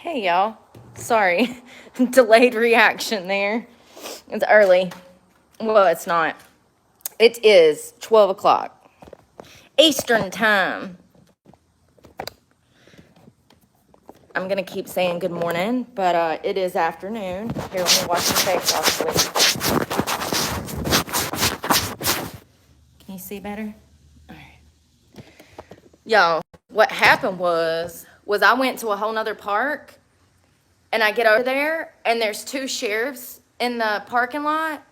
Hey y'all. Sorry. Delayed reaction there. It's early. Well, it's not. It is 12 o'clock Eastern time. I'm going to keep saying good morning, but it is afternoon. Here, let me wash your face off, please. Can you see better? All right. Y'all, what happened was I went to a whole nother park, and I get over there, and there's two sheriffs in the parking lot.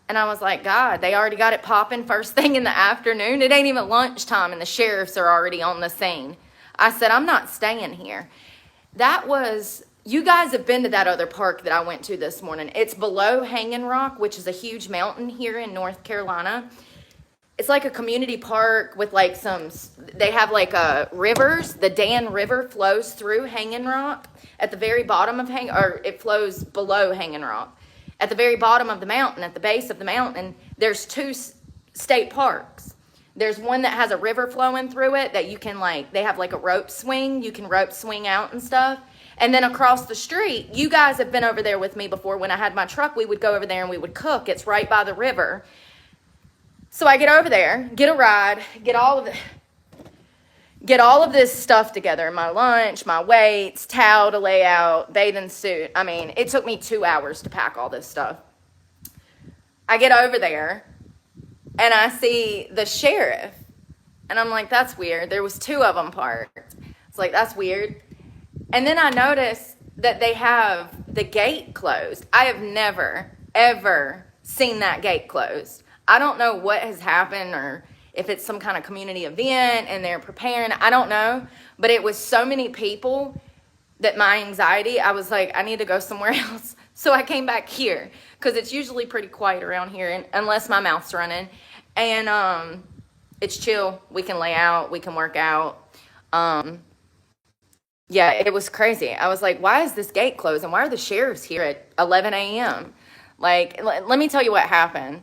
And I was like, God, they already got it popping first thing in the afternoon. It ain't even lunchtime, and the sheriffs are already on the scene. I said, I'm not staying here. You guys have been to that other park that I went to this morning. It's below Hanging Rock, which is a huge mountain here in North Carolina. It's like a community park with they have rivers. The Dan River flows through Hanging Rock at the very bottom of it flows below Hanging Rock. At the very bottom of the mountain, at the base of the mountain, there's two state parks. There's one that has a river flowing through it that you can they have a rope swing. You can rope swing out and stuff. And then across the street, you guys have been over there with me before. When I had my truck, we would go over there and we would cook. It's right by the river. So I get over there, get a ride, get all of this stuff together, my lunch, my weights, towel to lay out, bathing suit. I mean, it took me 2 hours to pack all this stuff. I get over there, and I see the sheriff, and I'm like, that's weird. There was two of them parked. It's like, that's weird. And then I notice that they have the gate closed. I have never, ever seen that gate closed. I don't know what has happened or if it's some kind of community event and they're preparing, I don't know. But it was so many people that my anxiety, I was like, I need to go somewhere else. So I came back here because it's usually pretty quiet around here unless my mouth's running. And it's chill. We can lay out. We can work out. Yeah, it was crazy. I was like, why is this gate closed? And why are the sheriffs here at 11 a.m.? Let me tell you what happened.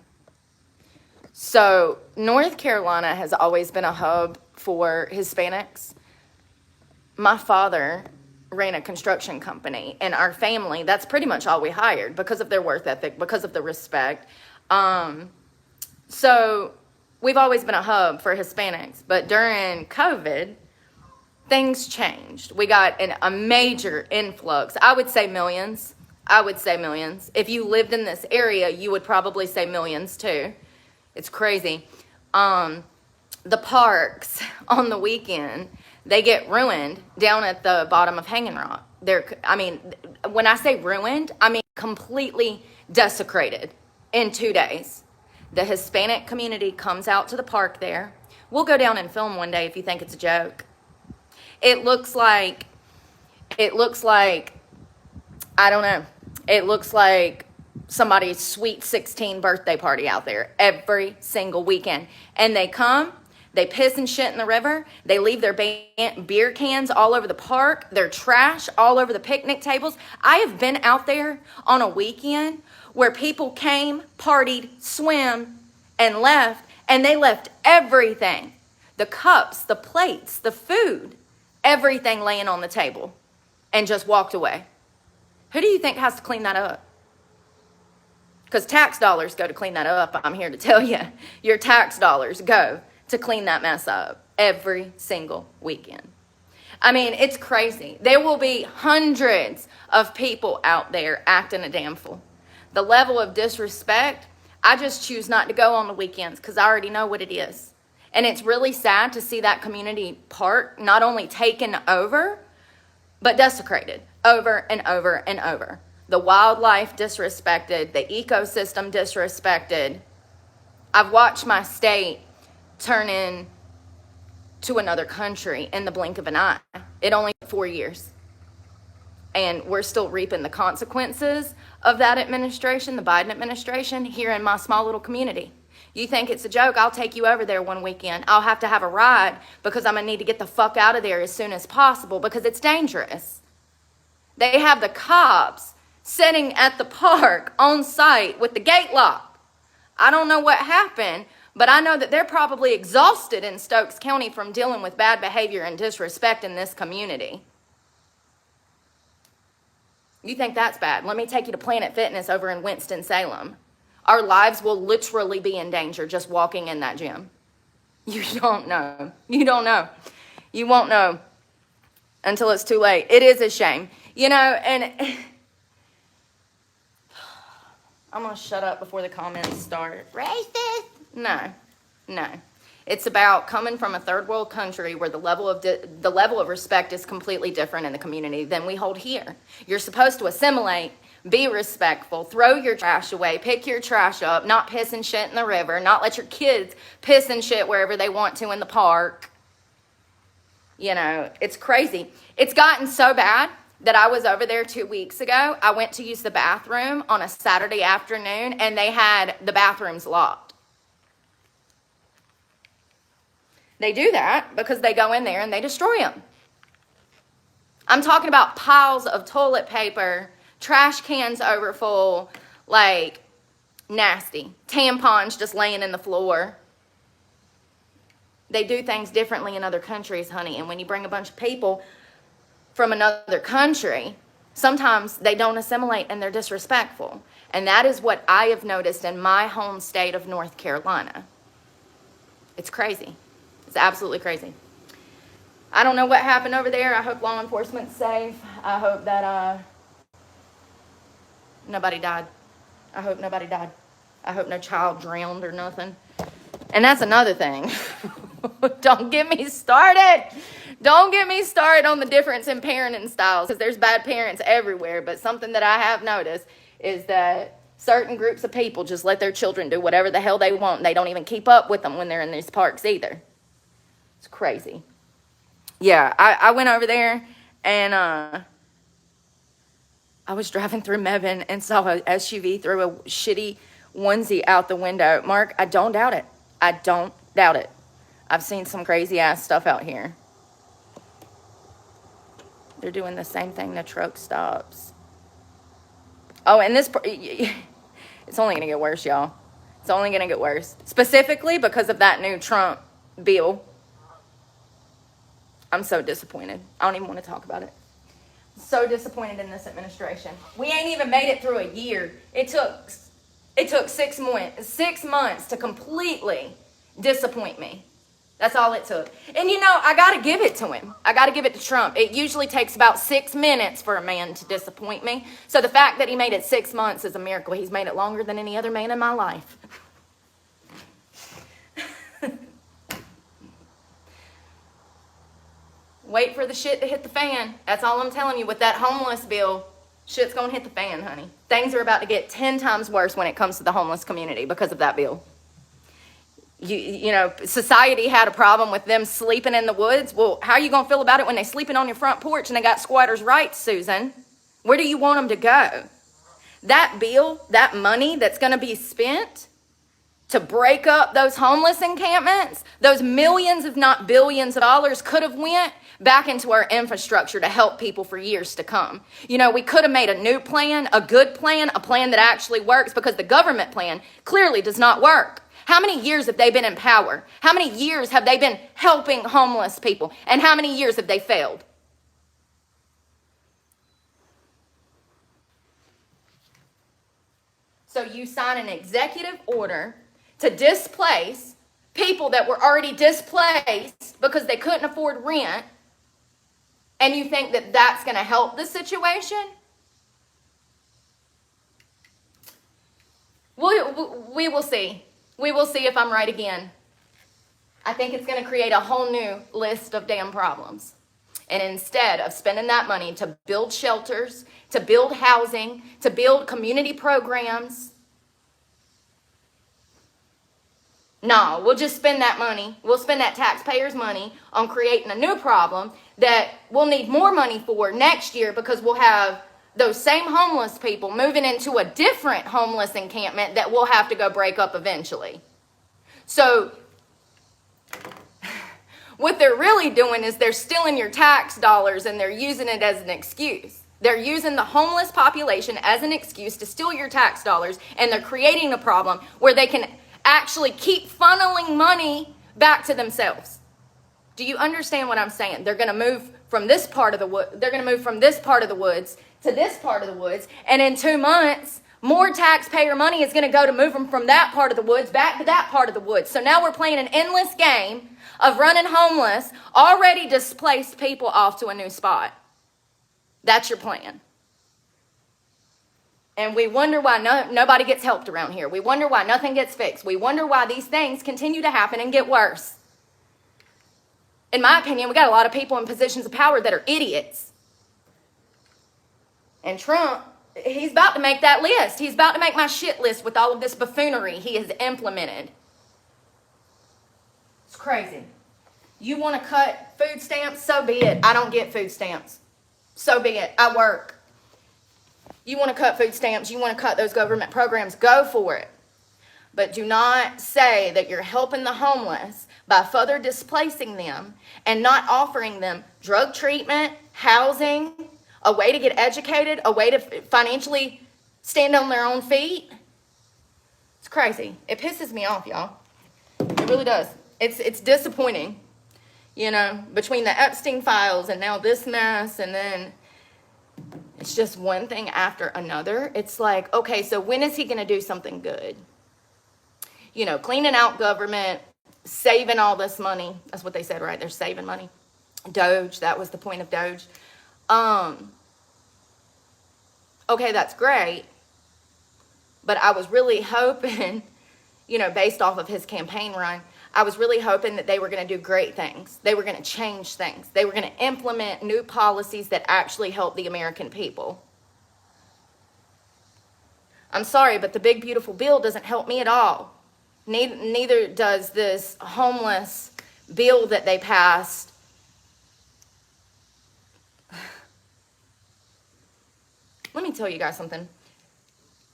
So North Carolina has always been a hub for Hispanics. My father ran a construction company, and our family, that's pretty much all we hired because of their work ethic, because of the respect. So we've always been a hub for Hispanics, but during COVID, things changed. We got a major influx. I would say millions. If you lived in this area, you would probably say millions too. It's crazy. The parks on the weekend, they get ruined down at the bottom of Hanging Rock. When I say ruined, I mean completely desecrated in 2 days. The Hispanic community comes out to the park there. We'll go down and film one day if you think it's a joke. It looks like, I don't know. It looks like somebody's sweet 16 birthday party out there every single weekend. And they come, they piss and shit in the river. They leave their beer cans all over the park. Their trash all over the picnic tables. I have been out there on a weekend where people came, partied, swam, and left. And they left everything. The cups, the plates, the food, everything laying on the table. And just walked away. Who do you think has to clean that up? Because tax dollars go to clean that up, I'm here to tell you. Your tax dollars go to clean that mess up every single weekend. I mean, it's crazy. There will be hundreds of people out there acting a damn fool. The level of disrespect, I just choose not to go on the weekends because I already know what it is. And it's really sad to see that community park not only taken over, but desecrated over and over and over. The wildlife disrespected, the ecosystem disrespected. I've watched my state turn into another country in the blink of an eye. It only took 4 years. And we're still reaping the consequences of that administration, the Biden administration, here in my small little community. You think it's a joke? I'll take you over there one weekend. I'll have to have a ride because I'm going to need to get the fuck out of there as soon as possible because it's dangerous. They have the cops sitting at the park on site with the gate locked. I don't know what happened, but I know that they're probably exhausted in Stokes County from dealing with bad behavior and disrespect in this community. You think that's bad? Let me take you to Planet Fitness over in Winston-Salem. Our lives will literally be in danger just walking in that gym. You don't know. You don't know. You won't know until it's too late. It is a shame. You know, and I'm going to shut up before the comments start. Racist? No. It's about coming from a third world country where the level of respect is completely different in the community than we hold here. You're supposed to assimilate, be respectful, throw your trash away, pick your trash up, not piss and shit in the river, not let your kids piss and shit wherever they want to in the park. You know, it's crazy. It's gotten so bad that I was over there 2 weeks ago. I went to use the bathroom on a Saturday afternoon, and they had the bathrooms locked. They do that because they go in there and they destroy them. I'm talking about piles of toilet paper, trash cans overfull, like nasty. Tampons just laying in the floor. They do things differently in other countries, honey. And when you bring a bunch of people from another country, sometimes they don't assimilate and they're disrespectful. And that is what I have noticed in my home state of North Carolina. It's crazy. It's absolutely crazy. I don't know what happened over there. I hope law enforcement's safe. I hope that nobody died. I hope nobody died. I hope no child drowned or nothing. And that's another thing. Don't get me started. Don't get me started on the difference in parenting styles, because there's bad parents everywhere. But something that I have noticed is that certain groups of people just let their children do whatever the hell they want. And they don't even keep up with them when they're in these parks either. It's crazy. Yeah, I went over there and I was driving through Mebane and saw a SUV throw a shitty onesie out the window. Mark, I don't doubt it. I don't doubt it. I've seen some crazy ass stuff out here. They're doing the same thing to truck stops. Oh, and this, it's only going to get worse, y'all. It's only going to get worse. Specifically because of that new Trump bill. I'm so disappointed. I don't even want to talk about it. So disappointed in this administration. We ain't even made it through a year. It took 6 months to completely disappoint me. That's all it took. And you know, I got to give it to him. I got to give it to Trump. It usually takes about 6 minutes for a man to disappoint me. So the fact that he made it 6 months is a miracle. He's made it longer than any other man in my life. Wait for the shit to hit the fan. That's all I'm telling you. With that homeless bill, shit's going to hit the fan, honey. Things are about to get 10 times worse when it comes to the homeless community because of that bill. You know, society had a problem with them sleeping in the woods. Well, how are you going to feel about it when they sleeping on your front porch and they got squatters' rights, Susan? Where do you want them to go? That bill, that money that's going to be spent to break up those homeless encampments, those millions, if not billions of dollars could have went back into our infrastructure to help people for years to come. You know, we could have made a new plan, a good plan, a plan that actually works, because the government plan clearly does not work. How many years have they been in power? How many years have they been helping homeless people? And how many years have they failed? So you sign an executive order to displace people that were already displaced because they couldn't afford rent, and you think that that's going to help the situation? We will see. We will see if I'm right again. I think it's going to create a whole new list of damn problems. And instead of spending that money to build shelters, to build housing, to build community programs, no, we'll just spend that money. We'll spend that taxpayers' money on creating a new problem that we'll need more money for next year, because we'll have those same homeless people moving into a different homeless encampment that we'll have to go break up eventually. So what they're really doing is they're stealing your tax dollars and they're using it as an excuse. They're using the homeless population as an excuse to steal your tax dollars, and they're creating a problem where they can actually keep funneling money back to themselves. Do you understand what I'm saying? They're going to move from this part of the wood. They're going to move from this part of the woods to this part of the woods. And in 2 months, more taxpayer money is going to go to move them from that part of the woods back to that part of the woods. So now we're playing an endless game of running homeless, already displaced people off to a new spot. That's your plan. And we wonder why nobody gets helped around here. We wonder why nothing gets fixed. We wonder why these things continue to happen and get worse. In my opinion, we got a lot of people in positions of power that are idiots. And Trump, he's about to make that list. He's about to make my shit list with all of this buffoonery he has implemented. It's crazy. You want to cut food stamps? So be it. I don't get food stamps. So be it. I work. You want to cut food stamps, you want to cut those government programs, go for it. But do not say that you're helping the homeless by further displacing them and not offering them drug treatment, housing, a way to get educated, a way to financially stand on their own feet. It's crazy. It pisses me off, y'all. It really does. It's disappointing, you know, between the Epstein files and now this mess, and then it's just one thing after another. It's like, okay, so when is he going to do something good? You know, cleaning out government, saving all this money. That's what they said, right? They're saving money. Doge, that was the point of Doge. Okay, that's great. But I was really hoping, you know, based off of his campaign run, I was really hoping that they were going to do great things. They were going to change things. They were going to implement new policies that actually help the American people. I'm sorry, but the big, beautiful bill doesn't help me at all. Neither does this homeless bill that they passed. Let me tell you guys something.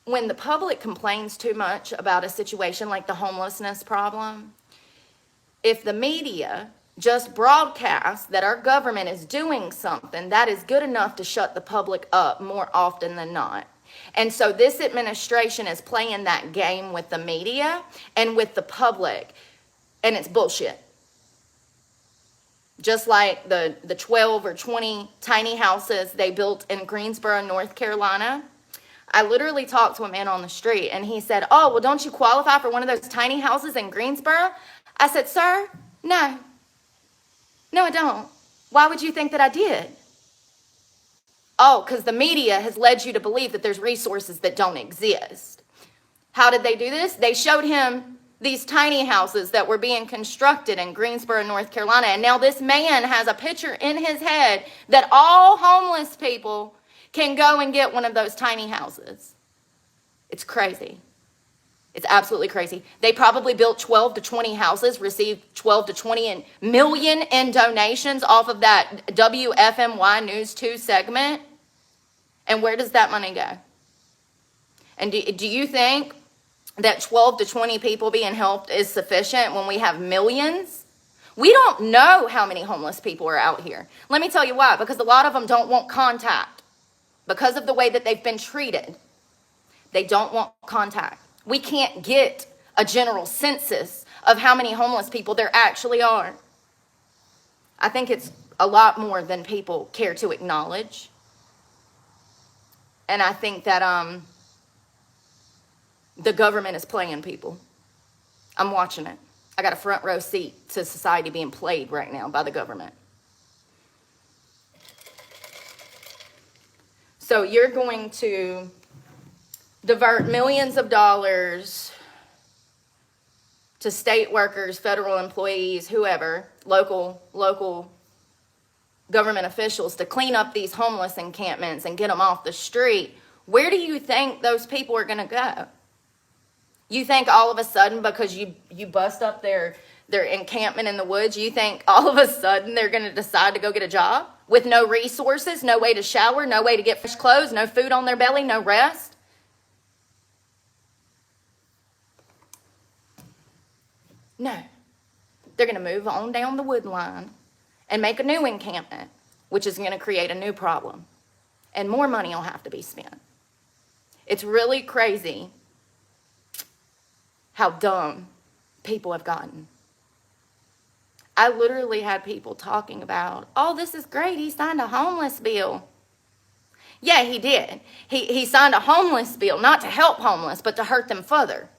When the public complains too much about a situation like the homelessness problem, if the media just broadcasts that our government is doing something, that is good enough to shut the public up more often than not. And so this administration is playing that game with the media and with the public, and it's bullshit. Just like the 12 or 20 tiny houses they built in Greensboro, North Carolina. I literally talked to a man on the street, and he said, oh, well, don't you qualify for one of those tiny houses in Greensboro? I said, sir, no. No, I don't. Why would you think that I did? Oh, because the media has led you to believe that there's resources that don't exist. How did they do this? They showed him these tiny houses that were being constructed in Greensboro, North Carolina. And now this man has a picture in his head that all homeless people can go and get one of those tiny houses. It's crazy. It's absolutely crazy. They probably built 12 to 20 houses, received 12 to 20 million in donations off of that WFMY News 2 segment. And where does that money go? And do you think that 12 to 20 people being helped is sufficient when we have millions? We don't know how many homeless people are out here. Let me tell you why. Because a lot of them don't want contact. Because of the way that they've been treated. They don't want contact. We can't get a general census of how many homeless people there actually are. I think it's a lot more than people care to acknowledge. And I think that the government is playing people. I'm watching it. I got a front row seat to society being played right now by the government. So you're going to divert millions of dollars to state workers, federal employees, whoever, local government officials to clean up these homeless encampments and get them off the street. Where do you think those people are going to go? You think all of a sudden because you bust up their encampment in the woods, you think all of a sudden they're going to decide to go get a job with no resources, no way to shower, no way to get fresh clothes, no food on their belly, no rest? No. They're going to move on down the wood line and make a new encampment, which is going to create a new problem. And more money will have to be spent. It's really crazy how dumb people have gotten. I literally had people talking about, oh, this is great. He signed a homeless bill. Yeah, he did. He signed a homeless bill, not to help homeless, but to hurt them further.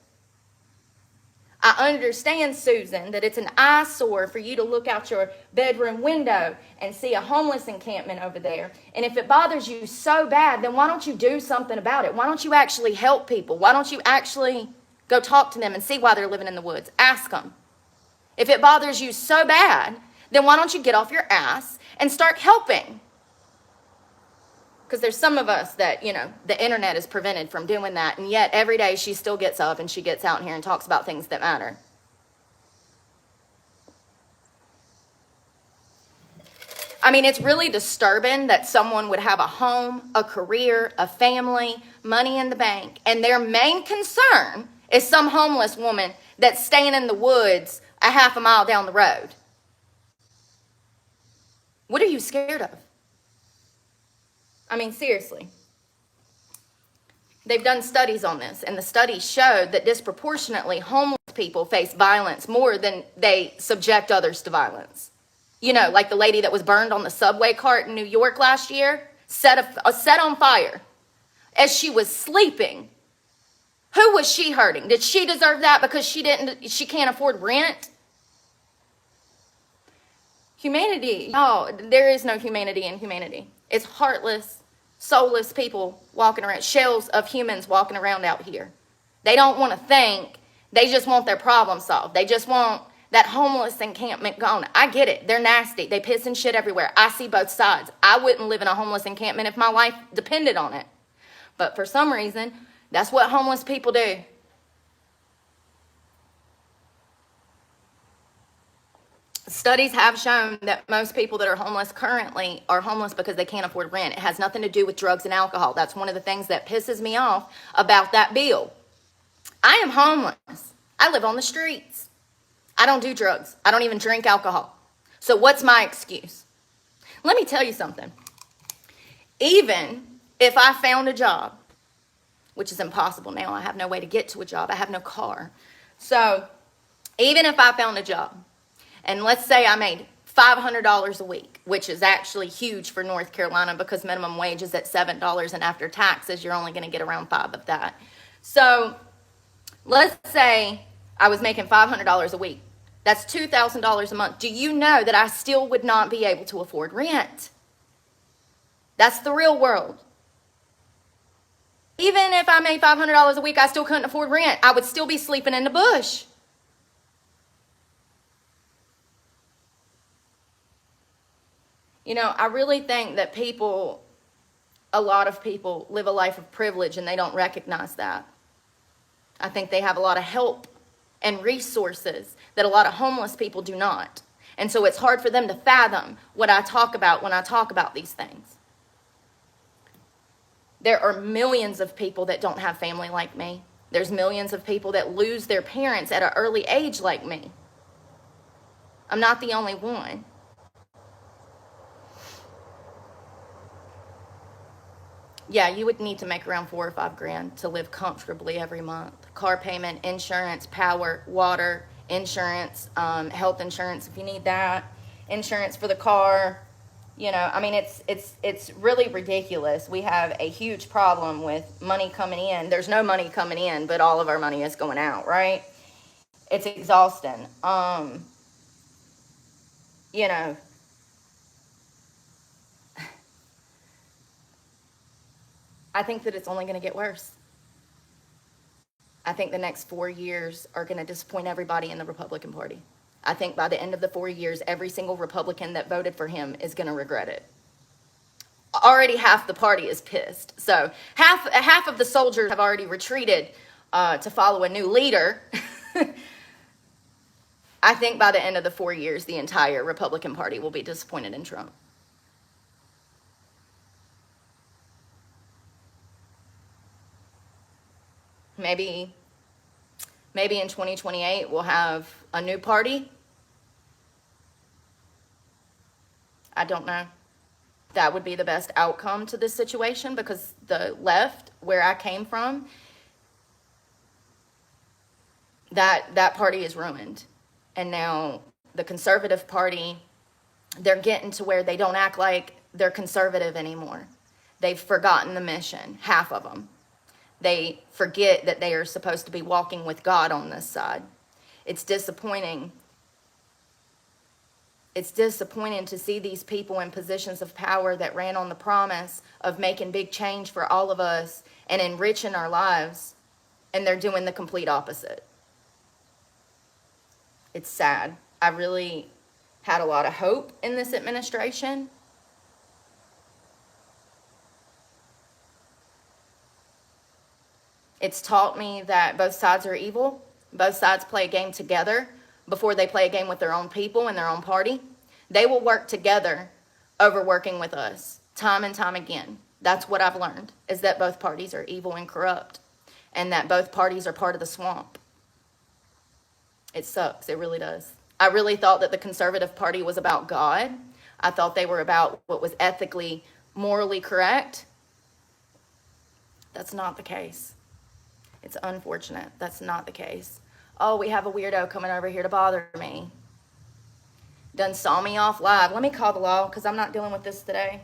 I understand, Susan, that it's an eyesore for you to look out your bedroom window and see a homeless encampment over there. And if it bothers you so bad, then why don't you do something about it? Why don't you actually help people? Why don't you actually go talk to them and see why they're living in the woods? Ask them. If it bothers you so bad, then why don't you get off your ass and start helping? Because there's some of us that, the internet is prevented from doing that. And yet every day she still gets up and she gets out here and talks about things that matter. I mean, it's really disturbing that someone would have a home, a career, a family, money in the bank, and their main concern is some homeless woman that's staying in the woods a half a mile down the road. What are you scared of? I mean, seriously. They've done studies on this, and the studies showed that disproportionately homeless people face violence more than they subject others to violence. Like the lady that was burned on the subway cart in New York last year, set on fire as she was sleeping. Who was she hurting? Did she deserve that because she can't afford rent? Humanity. Oh, there is no humanity in humanity. It's heartless, soulless people walking around, shells of humans walking around out here. They don't want to think. They just want their problem solved. They just want that homeless encampment gone. I get it. They're nasty. They piss and shit everywhere. I see both sides. I wouldn't live in a homeless encampment if my life depended on it. But for some reason, that's what homeless people do. Studies have shown that most people that are homeless currently are homeless because they can't afford rent. It has nothing to do with drugs and alcohol. That's one of the things that pisses me off about that bill. I am homeless. I live on the streets. I don't do drugs. I don't even drink alcohol. So what's my excuse? Let me tell you something. Even if I found a job, which is impossible now, I have no way to get to a job. I have no car. So even if I found a job, and let's say I made $500 a week, which is actually huge for North Carolina because minimum wage is at $7, and after taxes, you're only going to get around $5 of that. So let's say I was making $500 a week. That's $2,000 a month. Do you know that I still would not be able to afford rent? That's the real world. Even if I made $500 a week, I still couldn't afford rent. I would still be sleeping in the bush. I really think that a lot of people live a life of privilege and they don't recognize that. I think they have a lot of help and resources that a lot of homeless people do not. And so it's hard for them to fathom what I talk about when I talk about these things. There are millions of people that don't have family like me. There's millions of people that lose their parents at an early age like me. I'm not the only one. Yeah, you would need to make around $4,000 or $5,000 to live comfortably every month. Car payment, insurance, power, water, insurance, health insurance if you need that, insurance for the car. It's really ridiculous. We have a huge problem with money coming in. There's no money coming in, but all of our money is going out, right? It's exhausting. I think that it's only going to get worse. I think the next 4 years are going to disappoint everybody in the Republican Party. I think by the end of the 4 years, every single Republican that voted for him is going to regret it. Already half the party is pissed. So half of the soldiers have already retreated to follow a new leader. I think by the end of the 4 years, the entire Republican Party will be disappointed in Trump. Maybe in 2028 we'll have a new party. I don't know. That would be the best outcome to this situation because the left, where I came from, that party is ruined. And now the conservative party, they're getting to where they don't act like they're conservative anymore. They've forgotten the mission, half of them. They forget that they are supposed to be walking with God on this side. It's disappointing. It's disappointing to see these people in positions of power that ran on the promise of making big change for all of us and enriching our lives, and they're doing the complete opposite. It's sad. I really had a lot of hope in this administration. It's taught me that both sides are evil. Both sides play a game together before they play a game with their own people and their own party. They will work together over working with us, time and time again. That's what I've learned, is that both parties are evil and corrupt, and that both parties are part of the swamp. It sucks. It really does. I really thought that the conservative party was about God. I thought they were about what was ethically, morally correct. That's not the case. It's unfortunate. That's not the case. Oh, we have a weirdo coming over here to bother me. Done saw me off live. Let me call the law because I'm not dealing with this today.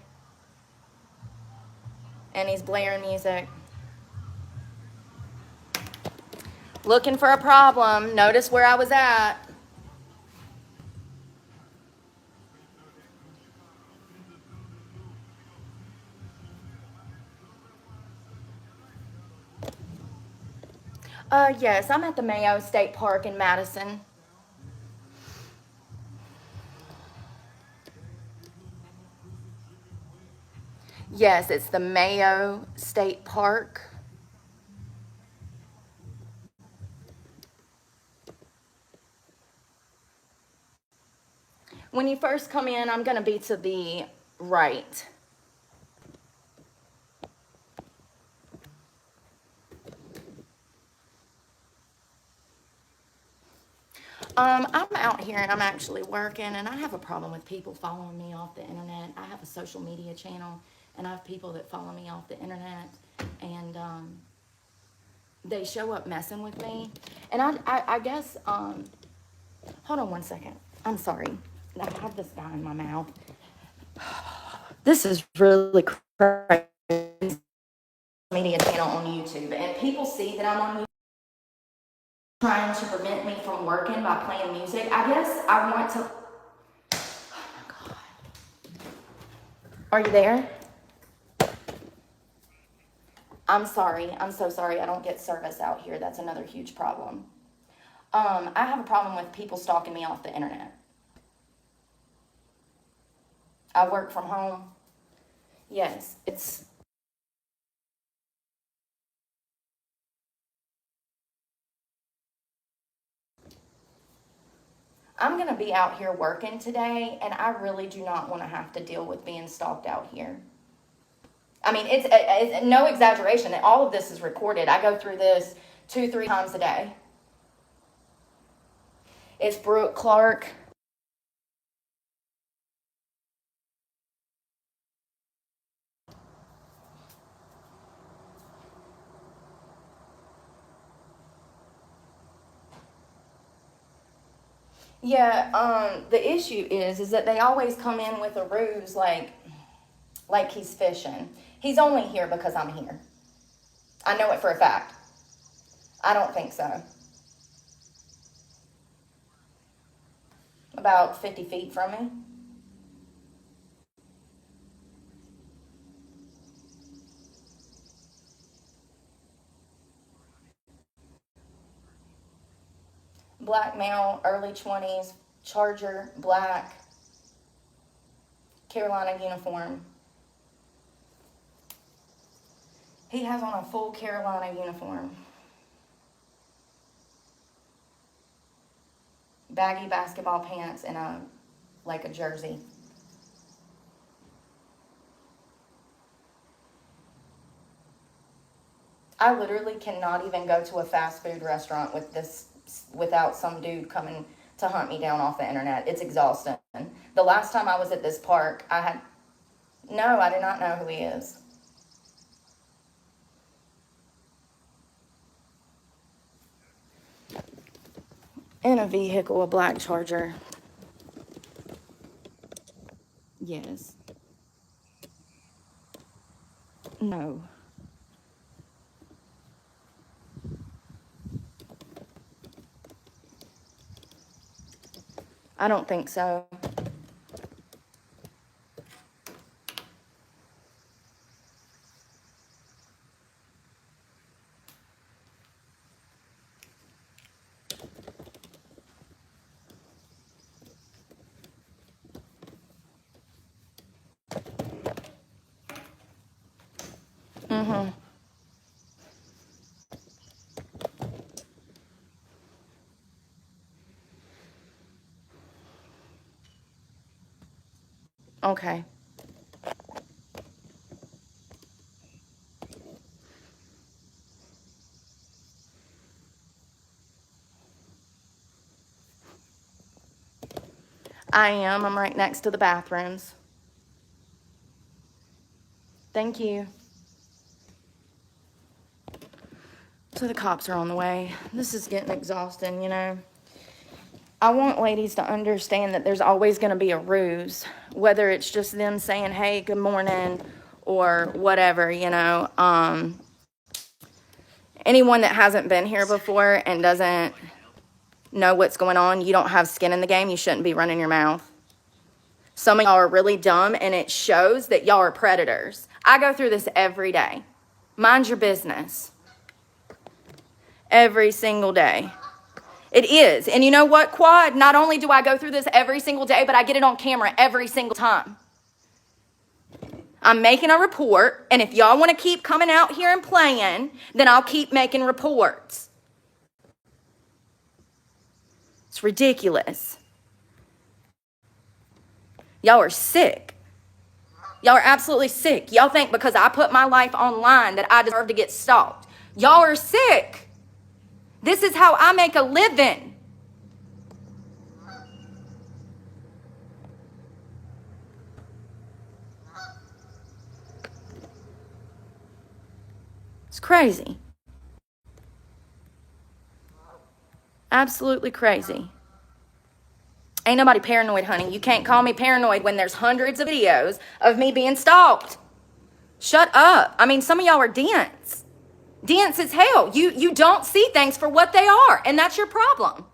And he's blaring music. Looking for a problem. Notice where I was at. Yes, I'm at the Mayo State Park in Madison. Yes, it's the Mayo State Park. When you first come in, I'm going to be to the right. I'm out here and I'm actually working, and I have a problem with people following me off the internet. I have a social media channel, and I have people that follow me off the internet, and they show up messing with me. And I guess, hold on one second. I'm sorry. I have this guy in my mouth. This is really crazy. Media channel on YouTube, and people see that I'm on YouTube trying to prevent me from working by playing music. I guess I want to. Oh my God. Are you there? I'm sorry. I'm so sorry. I don't get service out here. That's another huge problem. I have a problem with people stalking me off the internet. I work from home. Yes, it's. I'm going to be out here working today, and I really do not want to have to deal with being stalked out here. I mean, it's no exaggeration. All of this is recorded. I go through this 2-3 times a day. It's Brooke Clark. Yeah, the issue is that they always come in with a ruse like he's fishing. He's only here because I'm here. I know it for a fact. I don't think so. About 50 feet from me. Black male, early 20s, Charger, black, Carolina uniform. He has on a full Carolina uniform. Baggy basketball pants and a jersey. I literally cannot even go to a fast food restaurant without some dude coming to hunt me down off the internet. It's exhausting. The last time I was at this park, no, I do not know who he is. In a vehicle, a black Charger. Yes. No. I don't think so. Mm-hmm. Okay. I am. I'm right next to the bathrooms. Thank you. So the cops are on the way. This is getting exhausting, you know. I want ladies to understand that there's always going to be a ruse, whether it's just them saying, hey, good morning, or whatever, you know. Anyone that hasn't been here before and doesn't know what's going on, you don't have skin in the game, you shouldn't be running your mouth. Some of y'all are really dumb, and it shows that y'all are predators. I go through this every day. Mind your business. Every single day. It is. And you know what, Quad? Not only do I go through this every single day, but I get it on camera every single time. I'm making a report, and if y'all want to keep coming out here and playing, then I'll keep making reports. It's ridiculous. Y'all are sick. Y'all are absolutely sick. Y'all think because I put my life online that I deserve to get stalked. Y'all are sick. This is how I make a living. It's crazy. Absolutely crazy. Ain't nobody paranoid, honey. You can't call me paranoid when there's hundreds of videos of me being stalked. Shut up. I mean, some of y'all are dense. Dense as hell. You don't see things for what they are, and that's your problem.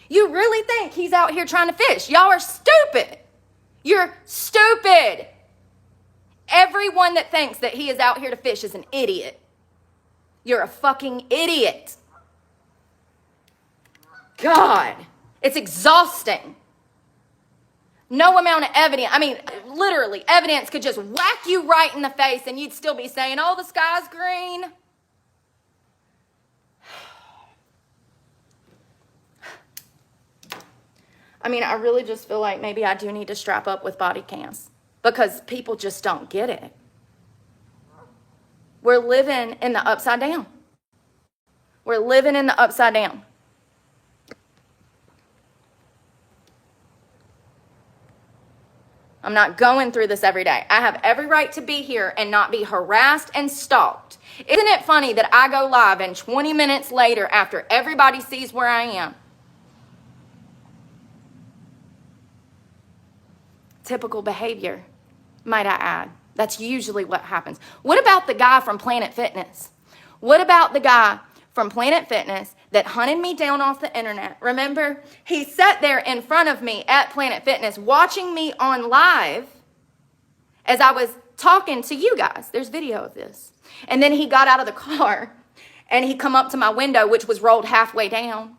You really think he's out here trying to fish. Y'all are stupid. You're stupid. Everyone that thinks that he is out here to fish is an idiot. You're a fucking idiot. God, it's exhausting. No amount of evidence, I mean, literally, evidence could just whack you right in the face and you'd still be saying, oh, the sky's green. I mean, I really just feel like maybe I do need to strap up with body cams because people just don't get it. We're living in the upside down. We're living in the upside down. I'm not going through this every day. I have every right to be here and not be harassed and stalked. Isn't it funny that I go live and 20 minutes later, after everybody sees where I am? Typical behavior, might I add. That's usually what happens. What about the guy from Planet Fitness? What about the guy from Planet Fitness that hunted me down off the internet? Remember, he sat there in front of me at Planet Fitness watching me on live as I was talking to you guys. There's video of this. And then he got out of the car and he come up to my window, which was rolled halfway down,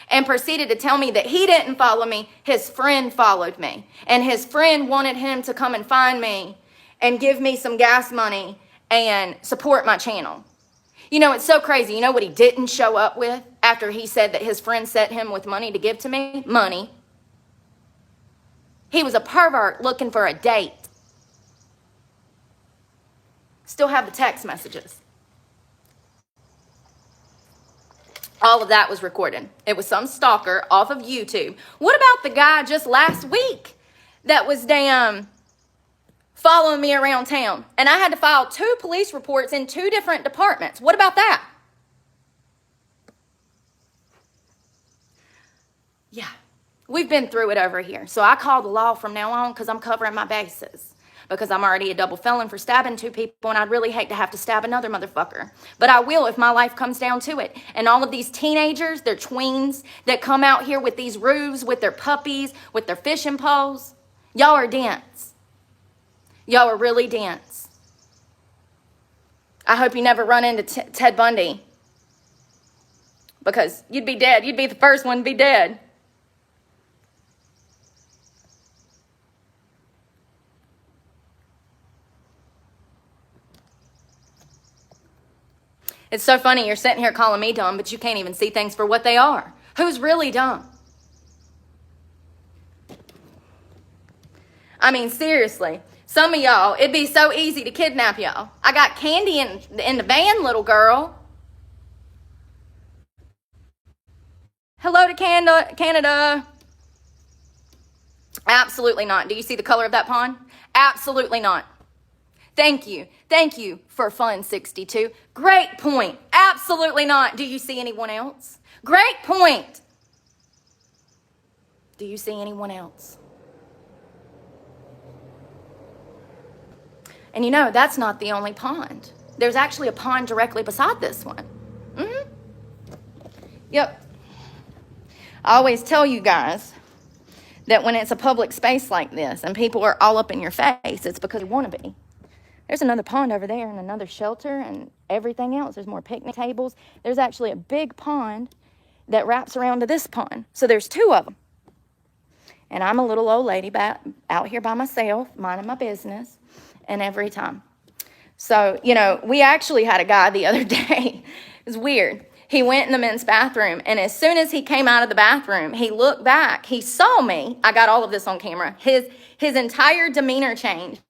and proceeded to tell me that he didn't follow me. His friend followed me. And his friend wanted him to come and find me and give me some gas money and support my channel. You know, it's so crazy. You know what he didn't show up with after he said that his friend sent him with money to give to me? Money. He was a pervert looking for a date. Still have the text messages. All of that was recorded. It was some stalker off of YouTube. What about the guy just last week that was following me around town? And I had to file 2 police reports in 2 different departments. What about that? Yeah. We've been through it over here. So I call the law from now on because I'm covering my bases. Because I'm already a double felon for stabbing 2 people, and I'd really hate to have to stab another motherfucker. But I will if my life comes down to it. And all of these teenagers, they're tweens, that come out here with these roofs, with their puppies, with their fishing poles. Y'all are dense. Y'all are really dense. I hope you never run into Ted Bundy. Because you'd be dead. You'd be the first one to be dead. It's so funny, you're sitting here calling me dumb, but you can't even see things for what they are. Who's really dumb? I mean, seriously. Some of y'all, it'd be so easy to kidnap y'all. I got candy in the van, little girl. Hello to Canada. Absolutely not. Do you see the color of that pond? Absolutely not. Thank you. Thank you for Fun 62. Great point. Absolutely not. Do you see anyone else? Great point. Do you see anyone else? And you know, that's not the only pond. There's actually a pond directly beside this one. Mm-hmm. Yep. I always tell you guys that when it's a public space like this and people are all up in your face, it's because they want to be. There's another pond over there and another shelter and everything else. There's more picnic tables. There's actually a big pond that wraps around to this pond. So there's 2 of them. And I'm a little old lady out here by myself, minding my business, and every time. So, you know, we actually had a guy the other day. It was weird. He went in the men's bathroom, and as soon as he came out of the bathroom, he looked back. He saw me. I got all of this on camera. His entire demeanor changed.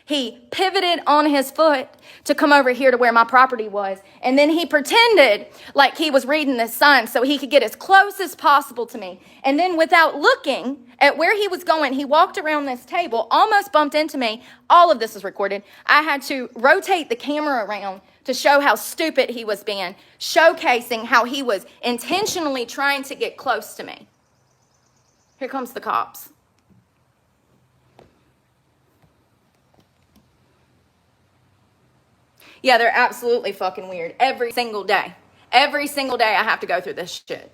He pivoted on his foot to come over here to where my property was. And then he pretended like he was reading this sign so he could get as close as possible to me. And then without looking at where he was going, he walked around this table, almost bumped into me. All of this is recorded. I had to rotate the camera around to show how stupid he was being, showcasing how he was intentionally trying to get close to me. Here comes the cops. Yeah, they're absolutely fucking weird. Every single day. Every single day I have to go through this shit.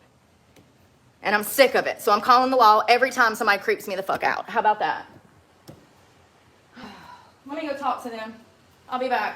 And I'm sick of it. So I'm calling the law every time somebody creeps me the fuck out. How about that? Let me go talk to them. I'll be back.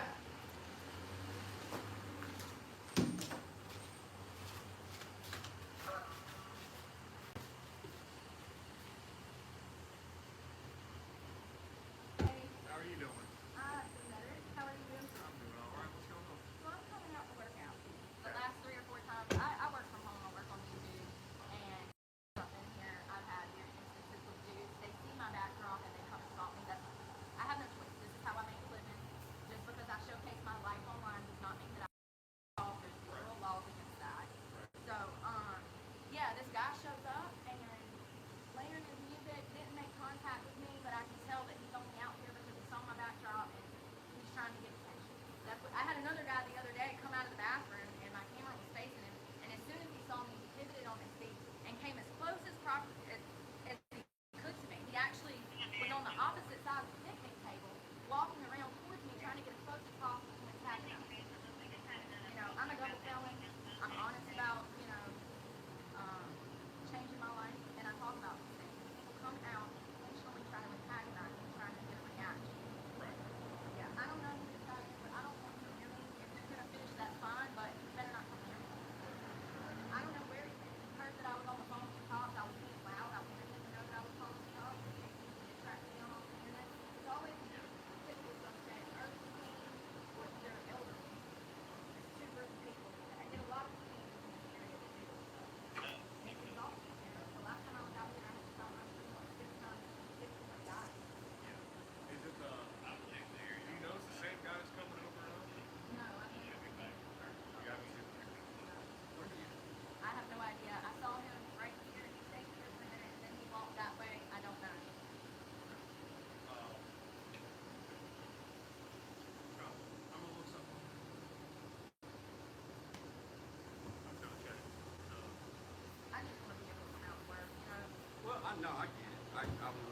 No, I get it. I was.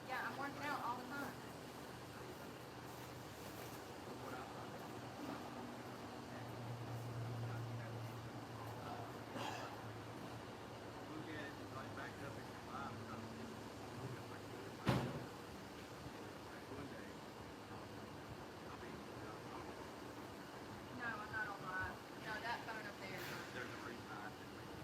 Yeah, I'm working out all the time. No, I'm not on live. No, that phone up there. There's a reason I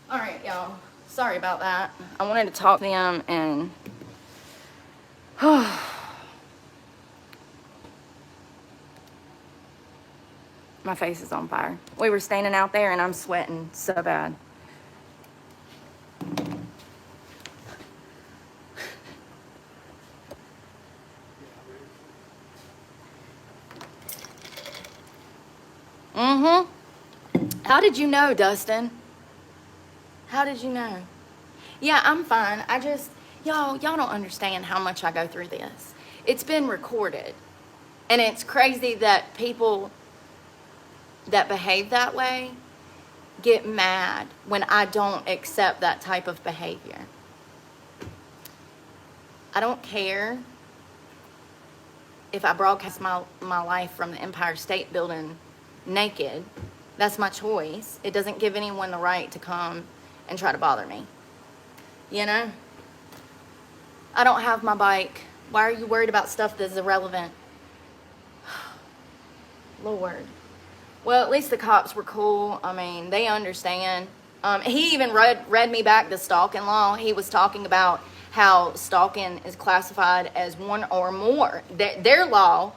All right, y'all. Sorry about that. I wanted to talk to them and my face is on fire. We were standing out there and I'm sweating so bad. Mm-hmm. How did you know, Dustin? How did you know? Yeah, I'm fine. Y'all don't understand how much I go through this. It's been recorded. And it's crazy that people that behave that way get mad when I don't accept that type of behavior. I don't care if I broadcast my life from the Empire State Building naked. That's my choice. It doesn't give anyone the right to come and try to bother me. You know? I don't have my bike. Why are you worried about stuff that's irrelevant? Lord. Well, at least the cops were cool. I mean, they understand. He even read me back the stalking law. He was talking about how stalking is classified as one or more. Their law,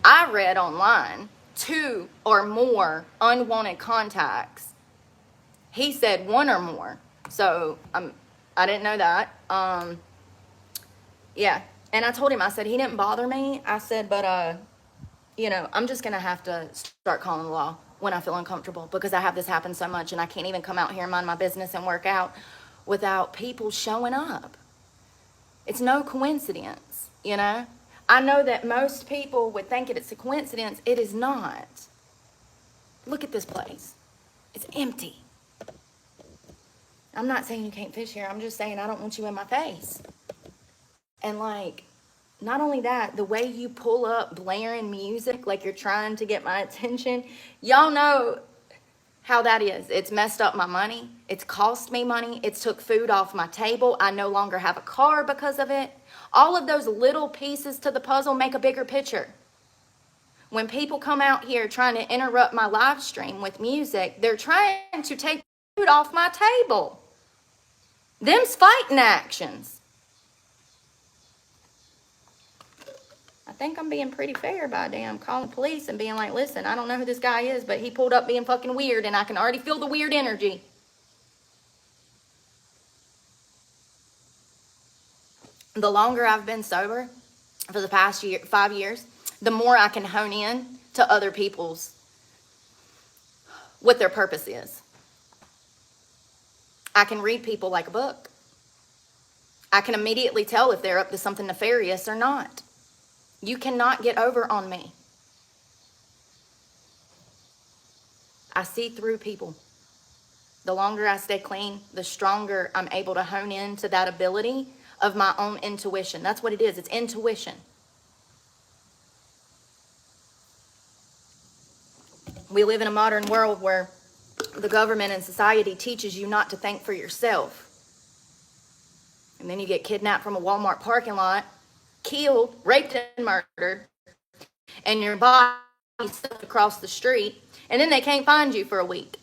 I read online, 2 or more unwanted contacts. He said 1 or more. So I didn't know that. Yeah. And I told him, I said, he didn't bother me. I said, but, I'm just going to have to start calling the law when I feel uncomfortable because I have this happen so much and I can't even come out here and mind my business and work out without people showing up. It's no coincidence, I know that most people would think it's a coincidence. It is not. Look at this place. It's empty. I'm not saying you can't fish here. I'm just saying I don't want you in my face. And not only that, the way you pull up blaring music like you're trying to get my attention, y'all know how that is. It's messed up my money. It's cost me money. It's took food off my table. I no longer have a car because of it. All of those little pieces to the puzzle make a bigger picture. When people come out here trying to interrupt my live stream with music, they're trying to take food off my table. Them's fighting actions. I think I'm being pretty fair by damn calling police and being like, listen, I don't know who this guy is, but he pulled up being fucking weird and I can already feel the weird energy. The longer I've been sober, for the past 5 years, the more I can hone in to other people's, what their purpose is. I can read people like a book. I can immediately tell if they're up to something nefarious or not. You cannot get over on me. I see through people. The longer I stay clean, the stronger I'm able to hone in to that ability of my own intuition. That's what it is. It's intuition. We live in a modern world where the government and society teaches you not to think for yourself. And then you get kidnapped from a Walmart parking lot, killed, raped, and murdered, and your body stuffed across the street, and then they can't find you for a week.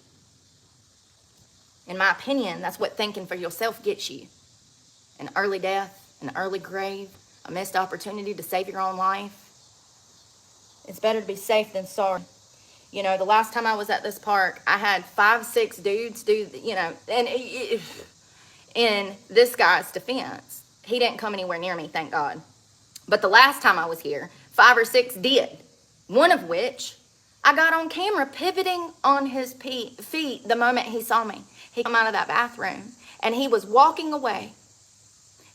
In my opinion, that's what thinking for yourself gets you. An early death, an early grave, a missed opportunity to save your own life. It's better to be safe than sorry. The last time I was at this park, I had 5-6 dudes do, and in this guy's defense, he didn't come anywhere near me, thank God. But the last time I was here, 5 or 6 did. One of which I got on camera pivoting on his feet the moment he saw me. He came out of that bathroom and he was walking away.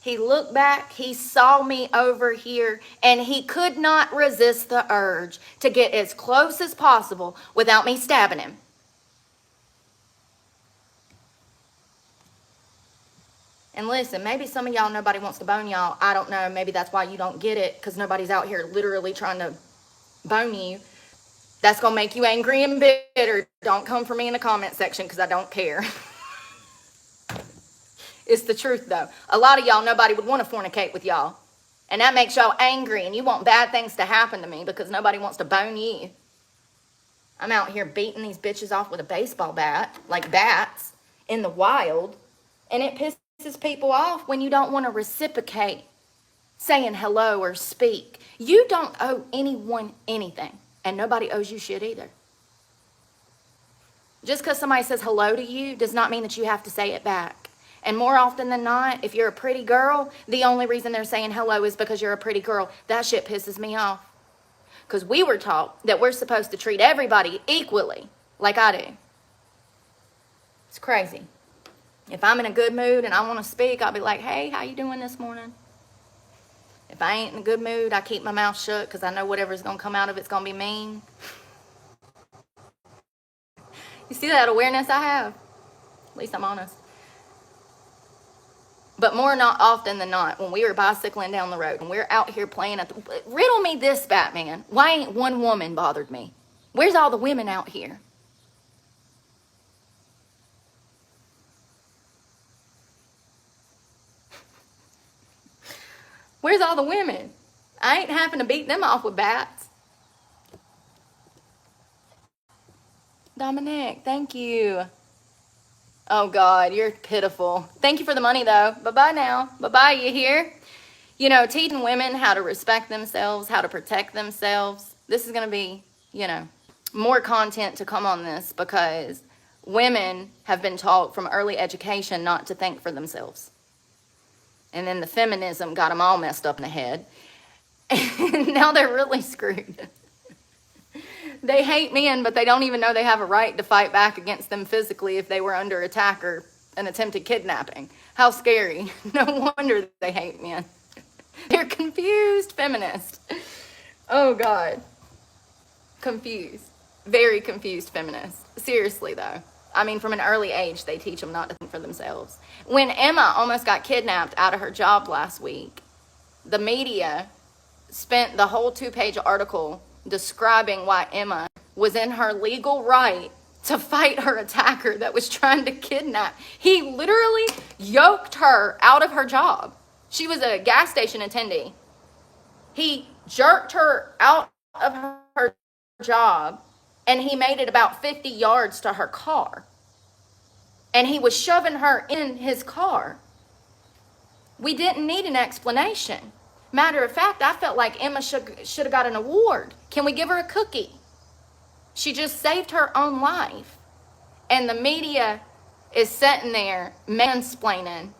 He looked back, he saw me over here, and he could not resist the urge to get as close as possible without me stabbing him. And listen, maybe some of y'all, nobody wants to bone y'all. I don't know. Maybe that's why you don't get it, because nobody's out here literally trying to bone you. That's going to make you angry and bitter. Don't come for me in the comment section, because I don't care. It's the truth, though. A lot of y'all, nobody would want to fornicate with y'all. And that makes y'all angry, and you want bad things to happen to me because nobody wants to bone you. I'm out here beating these bitches off with a baseball bat, like bats. in the wild, and it pisses people off when you don't want to reciprocate saying hello or speak. You don't owe anyone anything, and nobody owes you shit either. Just because somebody says hello to you does not mean that you have to say it back. And more often than not, if you're a pretty girl, the only reason they're saying hello is because you're a pretty girl. That shit pisses me off. Because we were taught that we're supposed to treat everybody equally, like I do. It's crazy. If I'm in a good mood and I want to speak, I'll be like, hey, how you doing this morning? If I ain't in a good mood, I keep my mouth shut because I know whatever's going to come out of it's going to be mean. You see that awareness I have? At least I'm honest. But more not often than not, when we were bicycling down the road and we're out here playing at the... Riddle me this, Batman. Why ain't one woman bothered me? Where's all the women out here? Where's all the women? I ain't having to beat them off with bats. Dominic, thank you. Oh, God, you're pitiful. Thank you for the money, though. Bye-bye now. Bye-bye, you hear? You know, teaching women how to respect themselves, how to protect themselves. This is going to be, more content to come on this because women have been taught from early education not to think for themselves. And then the feminism got them all messed up in the head. And now they're really screwed. They hate men, but they don't even know they have a right to fight back against them physically if they were under attack or an attempted kidnapping. How scary. No wonder they hate men. They're confused feminists. Oh, God. Confused. Very confused feminists. Seriously, though. I mean, from an early age, they teach them not to think for themselves. When Emma almost got kidnapped out of her job last week, the media spent the whole 2-page article describing why Emma was in her legal right to fight her attacker that was trying to kidnap. He literally yoked her out of her job. She was a gas station attendee. He jerked her out of her job, and he made it about 50 yards to her car. And he was shoving her in his car. We didn't need an explanation. Matter of fact, I felt like Emma should have got an award. Can we give her a cookie? She just saved her own life. And the media is sitting there mansplaining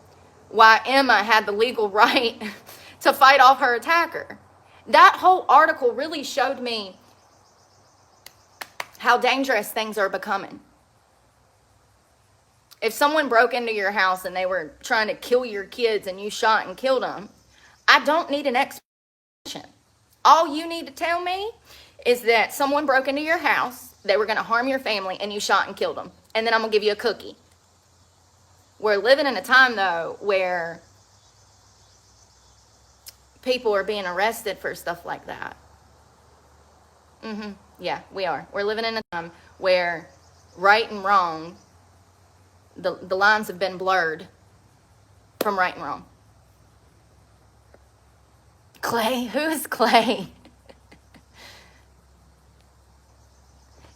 why Emma had the legal right to fight off her attacker. That whole article really showed me how dangerous things are becoming. If someone broke into your house and they were trying to kill your kids and you shot and killed them, I don't need an explanation. All you need to tell me is that someone broke into your house, they were going to harm your family, and you shot and killed them. And then I'm going to give you a cookie. We're living in a time, though, where people are being arrested for stuff like that. Yeah, we are. We're living in a time where right and wrong, the lines have been blurred from right and wrong. Clay? Who's Clay?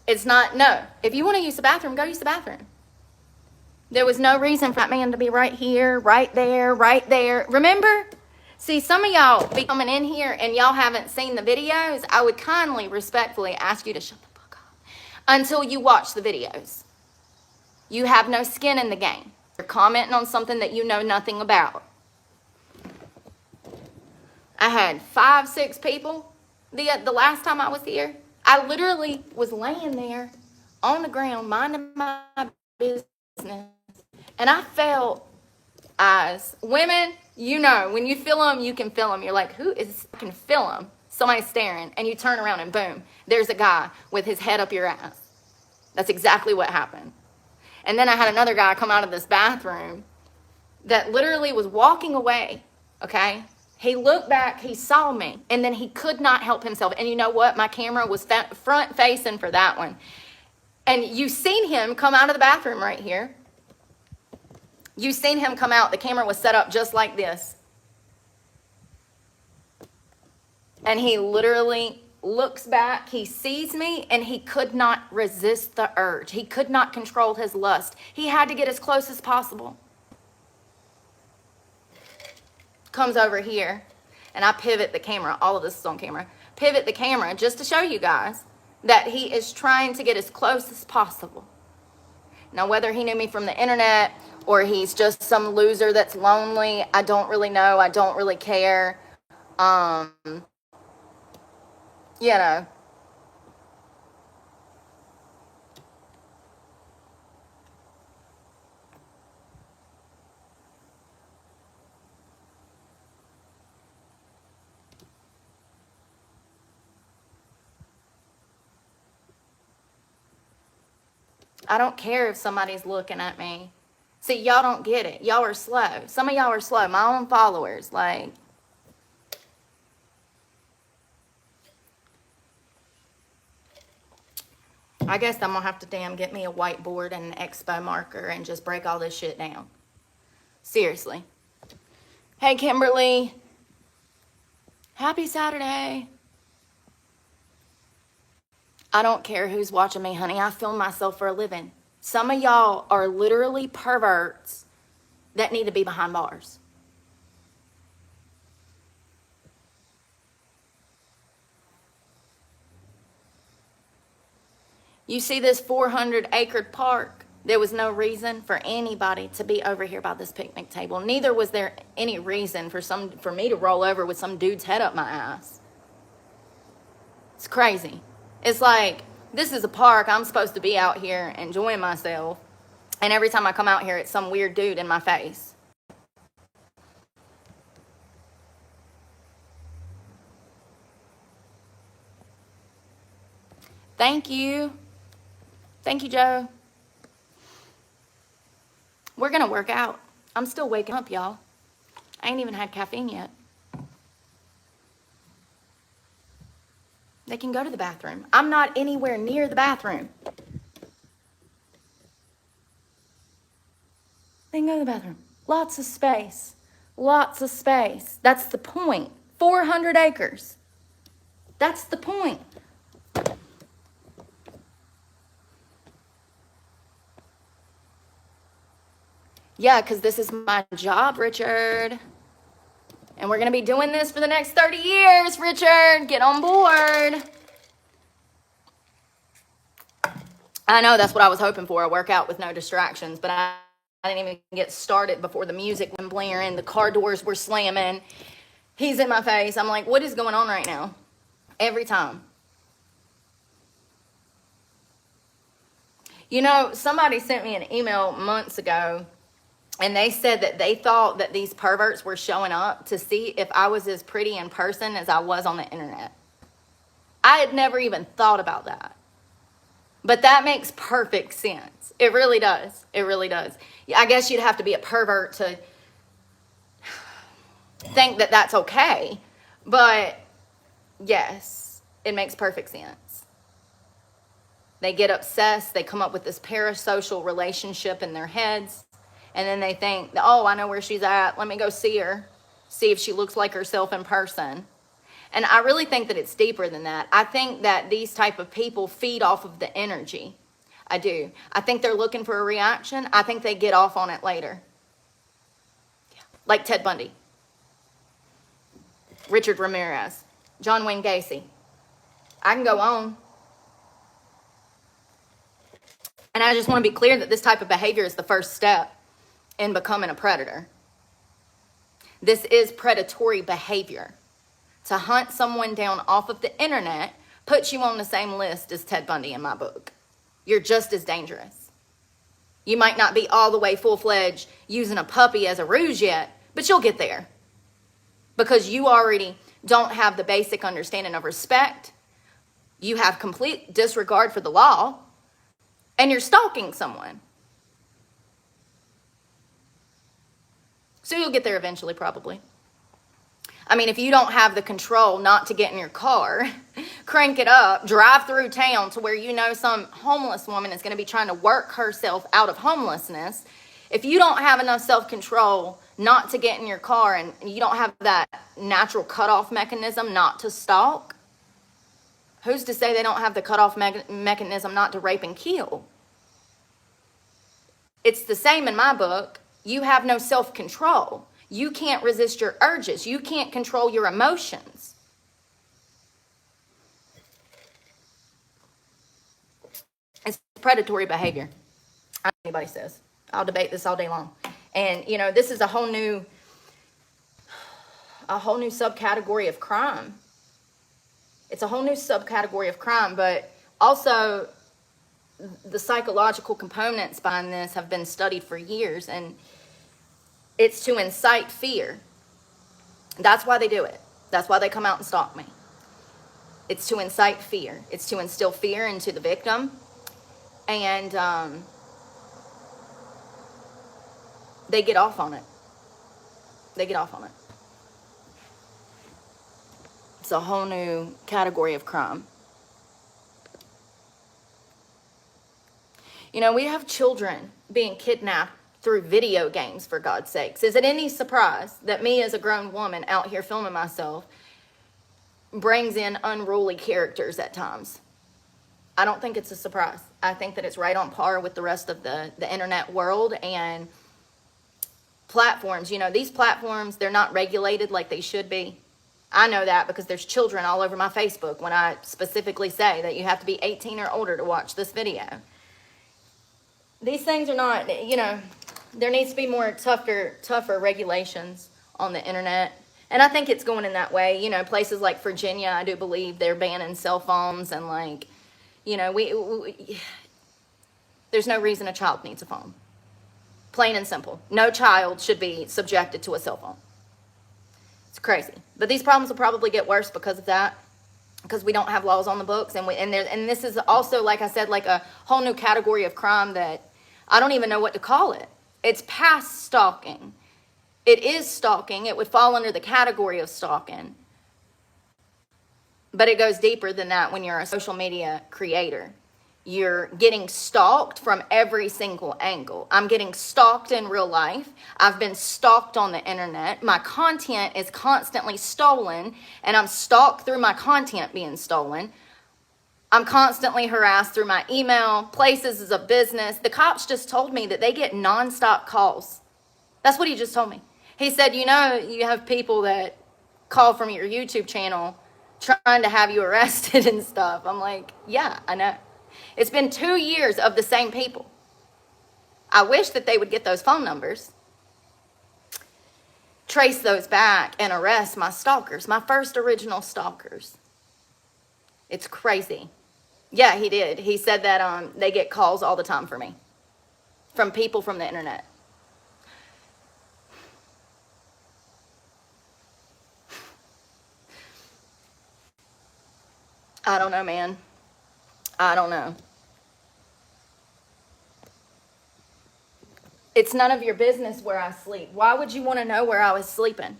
It's not, no. If you want to use the bathroom, go use the bathroom. There was no reason for that man to be right here, right there, right there. Remember? See, some of y'all be coming in here and y'all haven't seen the videos. I would kindly, respectfully ask you to shut the fuck up until you watch the videos. You have no skin in the game. You're commenting on something that you know nothing about. I had 5, 6 people the last time I was here. I literally was laying there on the ground minding my business, and I felt eyes. Women, you know, when you feel them, you can feel them. You're like, who is, I can feel them. Somebody's staring, and you turn around and boom, there's a guy with his head up your ass. That's exactly what happened. And then I had another guy come out of this bathroom that literally was walking away, okay? He looked back, he saw me, and then he could not help himself. And you know what? My camera was front facing for that one. And you seen him come out of the bathroom right here. You seen him come out. The camera was set up just like this. And he literally looks back, he sees me, and he could not resist the urge. He could not control his lust. He had to get as close as possible. Comes over here, and I pivot the camera. All of this is on camera. Pivot the camera just to show you guys that he is trying to get as close as possible. Now, whether he knew me from the internet or he's just some loser that's lonely, I don't really know. I don't really care. You know. I don't care if somebody's looking at me. See, y'all don't get it. Y'all are slow. Some of y'all are slow. My own followers, like, I guess I'm gonna have to get me a whiteboard and an expo marker and just break all this shit down. Seriously. Hey, Kimberly. Happy Saturday. I don't care who's watching me, honey. I film myself for a living. Some of y'all are literally perverts that need to be behind bars. You see this 400-acre park? There was no reason for anybody to be over here by this picnic table. Neither was there any reason for me to roll over with some dude's head up my ass. It's crazy. It's like, this is a park. I'm supposed to be out here enjoying myself. And every time I come out here, it's some weird dude in my face. Thank you. Thank you, Joe. We're going to work out. I'm still waking up, y'all. I ain't even had caffeine yet. They can go to the bathroom. I'm not anywhere near the bathroom. They can go to the bathroom. Lots of space. Lots of space. That's the point. 400 acres. That's the point. Yeah, because this is my job, Richard. And we're going to be doing this for the next 30 years, Richard. Get on board. I know that's what I was hoping for, a workout with no distractions, but I didn't even get started before the music went blaring. The car doors were slamming. He's in my face. I'm like, what is going on right now? Every time. You know, somebody sent me an email months ago, and they said that they thought that these perverts were showing up to see if I was as pretty in person as I was on the internet. I had never even thought about that. But that makes perfect sense. It really does. It really does. I guess you'd have to be a pervert to think that that's okay. But yes, it makes perfect sense. They get obsessed. They come up with this parasocial relationship in their heads. And then they think, oh, I know where she's at. Let me go see her. See if she looks like herself in person. And I really think that it's deeper than that. I think that these type of people feed off of the energy. I do. I think they're looking for a reaction. I think they get off on it later. Like Ted Bundy, Richard Ramirez, John Wayne Gacy. I can go on. And I just want to be clear that this type of behavior is the first step in becoming a predator. This is predatory behavior. To hunt someone down off of the internet puts you on the same list as Ted Bundy in my book. You're just as dangerous. You might not be all the way full-fledged using a puppy as a ruse yet, but you'll get there. Because you already don't have the basic understanding of respect. You have complete disregard for the law. And you're stalking someone. So you'll get there eventually, probably. I mean, if you don't have the control not to get in your car, crank it up, drive through town to where you know some homeless woman is going to be trying to work herself out of homelessness. If you don't have enough self-control not to get in your car and you don't have that natural cutoff mechanism not to stalk, Who's to say they don't have the cutoff mechanism not to rape and kill? It's the same in my book. You have no self-control. You can't resist your urges. You can't control your emotions. It's predatory behavior. I don't know what anybody says. I'll debate this all day long. And, you know, this is a whole new subcategory of crime. It's a whole new subcategory of crime, but also the psychological components behind this have been studied for years, and it's to incite fear. That's why they do it. That's why they come out and stalk me. It's to incite fear. It's to instill fear into the victim, and they get off on it. They get off on it. It's a whole new category of crime. You know, we have children being kidnapped through video games, for God's sakes. Is it any surprise that me as a grown woman out here filming myself brings in unruly characters at times? I don't think it's a surprise. I think that it's right on par with the rest of the internet world and platforms. You know, these platforms, they're not regulated like they should be. I know that because there's children all over my Facebook when I specifically say that you have to be 18 or older to watch this video. These things are not, you know, there needs to be more tougher regulations on the internet. And I think it's going in that way. You know, places like Virginia, I do believe they're banning cell phones, and like, you know, there's no reason a child needs a phone. Plain and simple. No child should be subjected to a cell phone. It's crazy. But these problems will probably get worse because of that, because we don't have laws on the books. And this is also, like I said, like a whole new category of crime that I don't even know what to call it. It's past stalking. It is stalking. It would fall under the category of stalking. But it goes deeper than that when you're a social media creator. You're getting stalked from every single angle. I'm getting stalked in real life. I've been stalked on the internet. My content is constantly stolen, and I'm stalked through my content being stolen. I'm constantly harassed through my email, places of business. The cops just told me that they get nonstop calls. That's what he just told me. He said, you know, you have people that call from your YouTube channel trying to have you arrested and stuff. I'm like, yeah, I know. It's been 2 years of the same people. I wish that they would get those phone numbers, trace those back, and arrest my stalkers, my first original stalkers. It's crazy. Yeah, he did. He said that they get calls all the time for me from people from the internet. I don't know, man. I don't know. It's none of your business where I sleep. Why would you want to know where I was sleeping?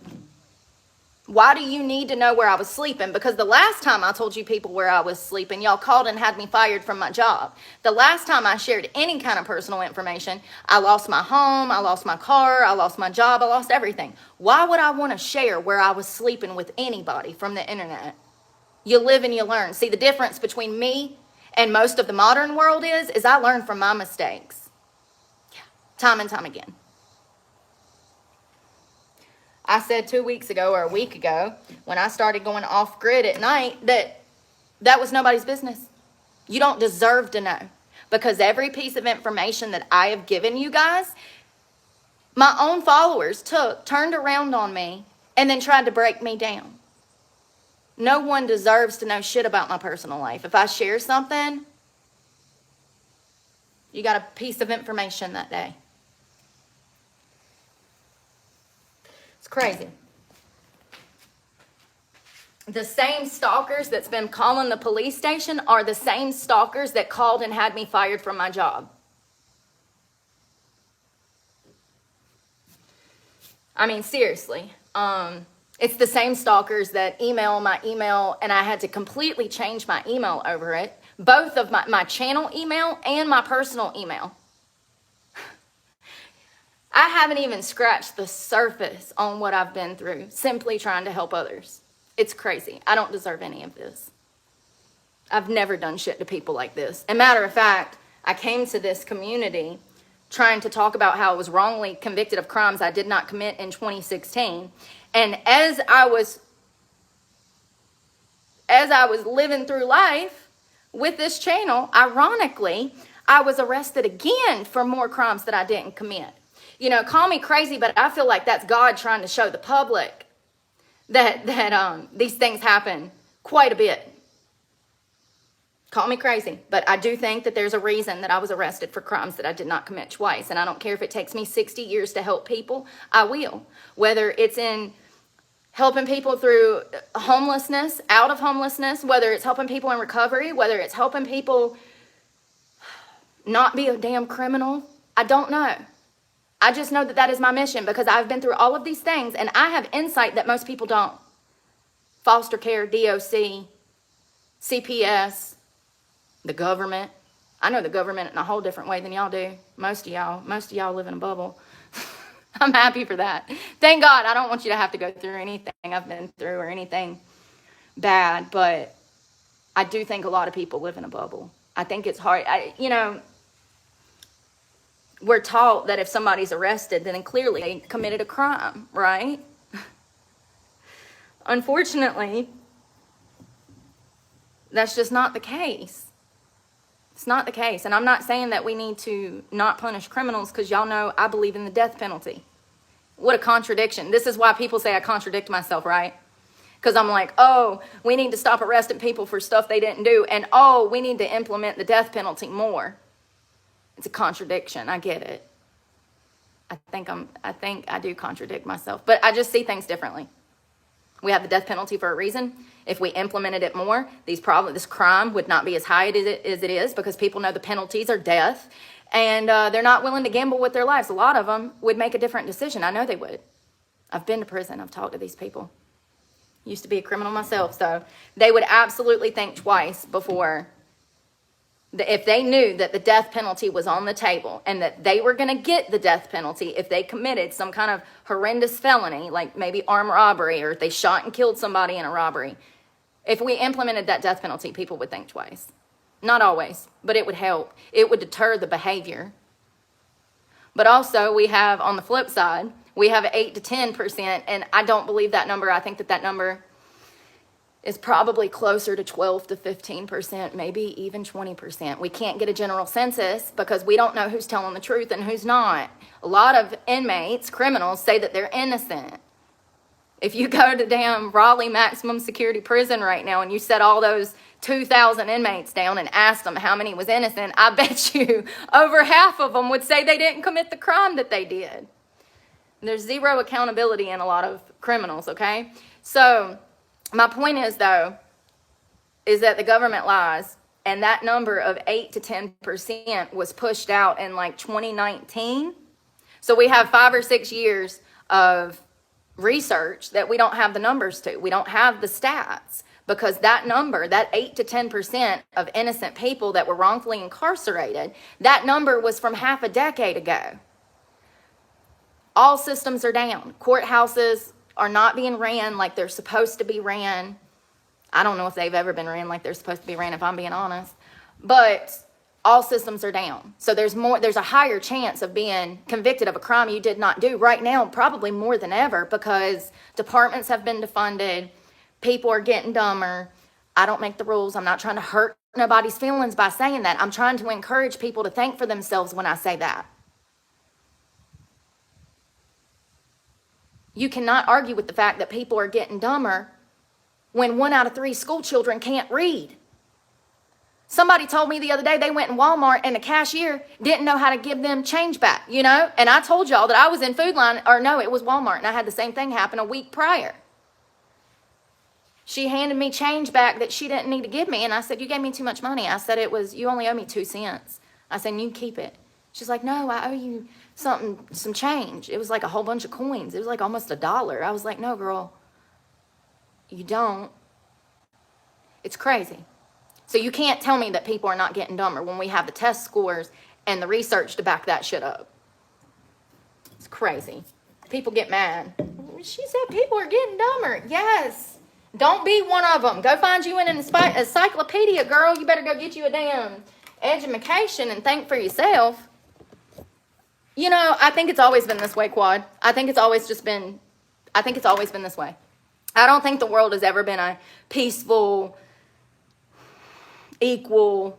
Why do you need to know where I was sleeping? Because the last time I told you people where I was sleeping, y'all called and had me fired from my job. The last time I shared any kind of personal information, I lost my home, I lost my car, I lost my job, I lost everything. Why would I want to share where I was sleeping with anybody from the internet? You live and you learn. See, the difference between me and most of the modern world is I learn from my mistakes. Yeah, time and time again. I said 2 weeks ago or a week ago when I started going off grid at night that was nobody's business. You don't deserve to know, because every piece of information that I have given you guys, my own followers turned around on me and then tried to break me down. No one deserves to know shit about my personal life. If I share something, you got a piece of information that day. It's crazy. The same stalkers that's been calling the police station are the same stalkers that called and had me fired from my job. I mean, seriously. It's the same stalkers that email my email, and I had to completely change my email over it. Both of my channel email and my personal email. I haven't even scratched the surface on what I've been through, simply trying to help others. It's crazy. I don't deserve any of this. I've never done shit to people like this. And matter of fact, I came to this community trying to talk about how I was wrongly convicted of crimes I did not commit in 2016. And as I was living through life with this channel, ironically, I was arrested again for more crimes that I didn't commit. You know, call me crazy, but I feel like that's God trying to show the public that these things happen quite a bit. Call me crazy, but I do think that there's a reason that I was arrested for crimes that I did not commit twice. And I don't care if it takes me 60 years to help people, I will. Whether it's in helping people through homelessness, out of homelessness, whether it's helping people in recovery, whether it's helping people not be a damn criminal, I don't know. I just know that that is my mission because I've been through all of these things and I have insight that most people don't. Foster care, DOC, CPS, the government. I know the government in a whole different way than y'all do. Most of y'all live in a bubble. I'm happy for that. Thank God. I don't want you to have to go through anything I've been through or anything bad, but I do think a lot of people live in a bubble. I think it's hard. We're taught that if somebody's arrested, then clearly they committed a crime, right? Unfortunately, that's just not the case. It's not the case. And I'm not saying that we need to not punish criminals because y'all know I believe in the death penalty. What a contradiction. This is why people say I contradict myself, right? Because I'm like, oh, we need to stop arresting people for stuff they didn't do. And oh, we need to implement the death penalty more. It's a contradiction. I get it. I think I do contradict myself. But I just see things differently. We have the death penalty for a reason. If we implemented it more, this crime would not be as high as it is because people know the penalties are death. And they're not willing to gamble with their lives. A lot of them would make a different decision. I know they would. I've been to prison. I've talked to these people. Used to be a criminal myself. So they would absolutely think twice before, if they knew that the death penalty was on the table and that they were going to get the death penalty if they committed some kind of horrendous felony, like maybe armed robbery, or if they shot and killed somebody in a robbery. If we implemented that death penalty, people would think twice. Not always, but it would help. It would deter the behavior. But also we have, on the flip side, we have 8 to 10%, and I don't believe that number. I think that number is probably closer to 12 to 15%, maybe even 20%. We can't get a general census because we don't know who's telling the truth and who's not. A lot of inmates, criminals, say that they're innocent. If you go to damn Raleigh maximum security prison right now and you set all those 2,000 inmates down and asked them how many was innocent, I bet you over half of them would say they didn't commit the crime that they did. There's zero accountability in a lot of criminals, okay? So my point is, though, is that the government lies, and that number of 8 to 10% was pushed out in like 2019. So we have 5 or 6 years of research that we don't have the numbers to. We don't have the stats because that number, that 8 to 10% of innocent people that were wrongfully incarcerated, that number was from half a decade ago. All systems are down. Courthouses are not being ran like they're supposed to be ran. I don't know if they've ever been ran like they're supposed to be ran, if I'm being honest. But all systems are down. So there's a higher chance of being convicted of a crime you did not do right now, probably more than ever, because departments have been defunded. People are getting dumber. I don't make the rules. I'm not trying to hurt nobody's feelings by saying that. I'm trying to encourage people to think for themselves when I say that. You cannot argue with the fact that people are getting dumber when 1 out of 3 school children can't read. Somebody told me the other day they went in Walmart and the cashier didn't know how to give them change back, you know? And I told y'all that I was in Food Line, or no, it was Walmart, and I had the same thing happen a week prior. She handed me change back that she didn't need to give me, and I said, you gave me too much money. I said, you only owe me 2 cents. I said, you keep it. She's like, no, I owe you some change. It was like a whole bunch of coins. It was like almost $1. I was like, no, girl, you don't. It's crazy. So you can't tell me that people are not getting dumber when we have the test scores and the research to back that shit up. It's crazy. People get mad. She said people are getting dumber. Yes. Don't be one of them. Go find you an encyclopedia, girl. You better go get you a damn education and think for yourself. You know, I think it's always been this way, Quad. I think it's always been this way. I don't think the world has ever been a peaceful, equal,